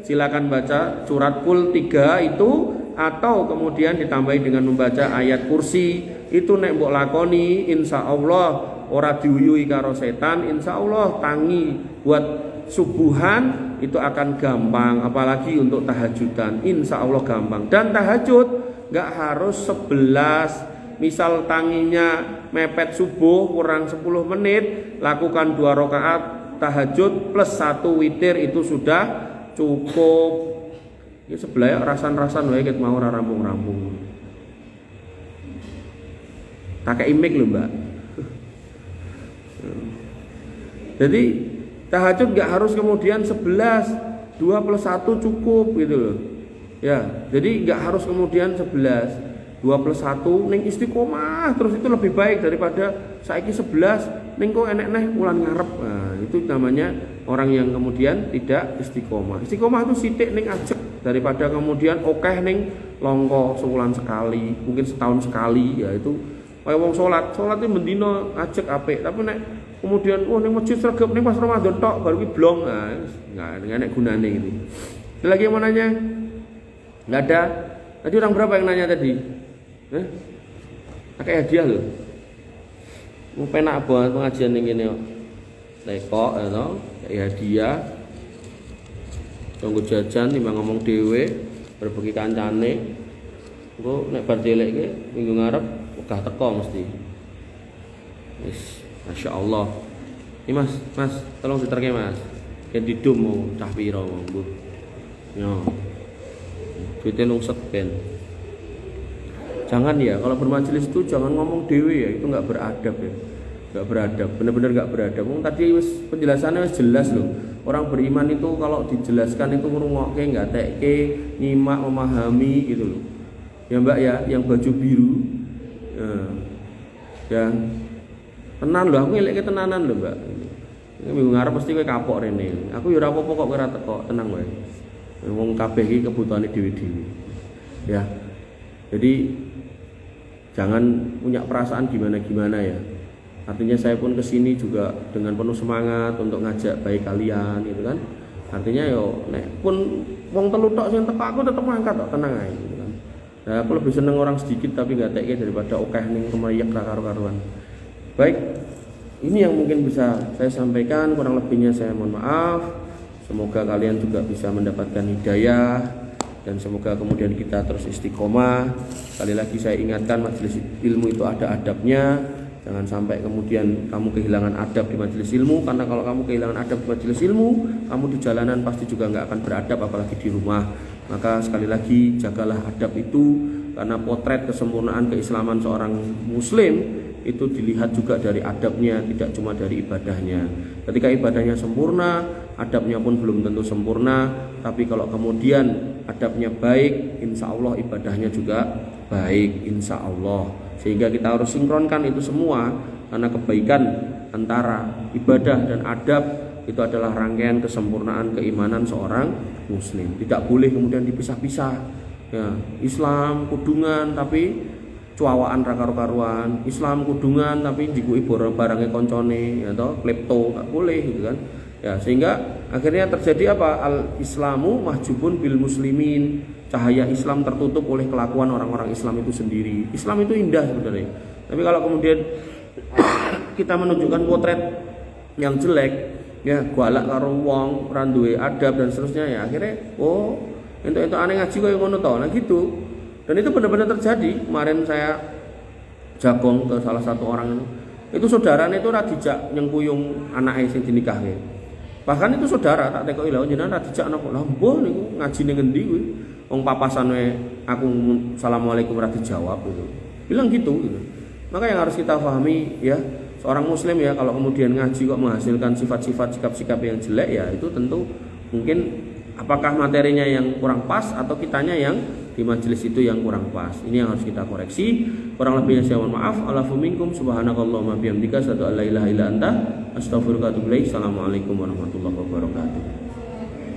silakan baca surat Qul 3 itu, atau kemudian ditambahi dengan membaca ayat kursi. Itu nek mbok lakoni insyaallah ora diuyui karo setan, insyaallah tangi buat subuhan itu akan gampang, apalagi untuk tahajudan insyaallah gampang. Dan tahajud enggak harus 11. Misal tanginya mepet subuh kurang 10 menit, lakukan 2 rakaat tahajud plus 1 witir, itu sudah cukup. Ya sebelah rasan-rasan wae ket mau ora rampung-rampung. Tak kayak imik lho Mbak. Jadi tahajud gak harus kemudian 11, 2 plus 1 cukup gitu loh. Ya, jadi gak harus kemudian 11, 2 plus 1 ning istiqomah terus, itu lebih baik daripada saiki 11 ning kok enek neh ulan ngarep. Nah, itu namanya orang yang kemudian tidak istiqomah. Istiqomah itu sithik ning ajek daripada kemudian okeh ning longko sebulan sekali, mungkin setahun sekali, ya itu kayak wong salat itu mendino ajek apik, tapi nek kemudian ning masjid sregep ning pas Ramadan tok baru ki blong, nah enggak enek gunane gitu. Ada lagi yang mau nanya? Enggak ada. Tadi orang berapa yang nanya tadi? Pakai hadiah loh. Mau penak banget pengajian ning kene kok. Lekok ya to, kayak hadiah. Tunggu jajan timbang ngomong dhewe, berbagi kancane. Engko nek bar delekke minggu ngarep wegah teko mesti. Wis, masyaallah. Ini Mas, tolong diterke Mas. Ken didum mau cah pira monggo. Yo. Duite nungset ben. Jangan ya, kalau bermajelis itu jangan ngomong dewe ya, itu enggak beradab ya. Gak beradab, benar-benar gak beradab. Tadi penjelasannya jelas loh. Orang beriman itu kalau dijelaskan itu ngrungokke, nggak tekke, nyimak, memahami gitu loh. Ya Mbak ya, yang baju biru. Ya. Tenan loh, aku ngeleke tenanan loh Mbak. Ini minggu ngarep pasti kowe kapok rene. Aku ya ora apa-apa kok kowe ora teko, tenang wae. Wong kabeh iki kebutuhane dhewe-dhewe. Ya. Jadi jangan punya perasaan gimana-gimana ya. Artinya saya pun kesini juga dengan penuh semangat untuk ngajak baik kalian gitu kan. Artinya yo nek pun wong telu tok sing teko aku tetep mangkat tok, tenang ae gitu kan. Nah, aku lebih seneng orang sedikit tapi gak teke daripada akeh ning kemeriak ra karu-karuan. Baik, ini yang mungkin bisa saya sampaikan, kurang lebihnya saya mohon maaf. Semoga kalian juga bisa mendapatkan hidayah dan semoga kemudian kita terus istiqomah. Sekali lagi saya ingatkan, majelis ilmu itu ada adabnya. Jangan sampai kemudian kamu kehilangan adab di majelis ilmu, karena kalau kamu kehilangan adab di majelis ilmu, kamu di jalanan pasti juga nggak akan beradab, apalagi di rumah. Maka sekali lagi jagalah adab itu, karena potret kesempurnaan keislaman seorang muslim itu dilihat juga dari adabnya, tidak cuma dari ibadahnya. Ketika ibadahnya sempurna, adabnya pun belum tentu sempurna. Tapi kalau kemudian adabnya baik, insya Allah ibadahnya juga baik, insya Allah. Sehingga kita harus sinkronkan itu semua, karena kebaikan antara ibadah dan adab itu adalah rangkaian kesempurnaan keimanan seorang muslim. Tidak boleh kemudian dipisah-pisah. Ya, Islam kudungan tapi cuawaan ra karu-karuan, Islam kudungan tapi njikuki barangnya koncone, ya toh, klepto, enggak boleh gitu kan. Ya, sehingga akhirnya terjadi apa? Al-Islamu mahjubun bil muslimin. Cahaya Islam tertutup oleh kelakuan orang-orang Islam itu sendiri. Islam itu indah sebenarnya. Tapi kalau kemudian kita menunjukkan potret yang jelek, ya galak karo wong, ra duwe adab dan seterusnya, ya akhirnya entuk aneh ngaji koyo ngono to. Nah gitu. Dan itu benar-benar terjadi. Kemarin saya jagong ke salah satu orang itu saudaranya itu ora dijak nyengkuyung anake sing dinikahke. Bahkan itu saudara tak tekoki lho jenengan ora dijak napa. Lah mbah niku ngaji ning endi kuwi? Wong papasan wae aku assalamualaikum ora dijawab gitu. Bilang gitu. Maka yang harus kita pahami ya, seorang muslim ya kalau kemudian ngaji kok menghasilkan sifat-sifat sikap-sikap yang jelek, ya itu tentu mungkin apakah materinya yang kurang pas atau kitanya yang di majelis itu yang kurang pas. Ini yang harus kita koreksi. Kurang lebihnya saya mohon maaf. Alafu minkum subhanakallahumma bihamdika asyhadu an la ilaha illa anta astaghfiruka wa atubu ilaik. Assalamualaikum warahmatullahi wabarakatuh.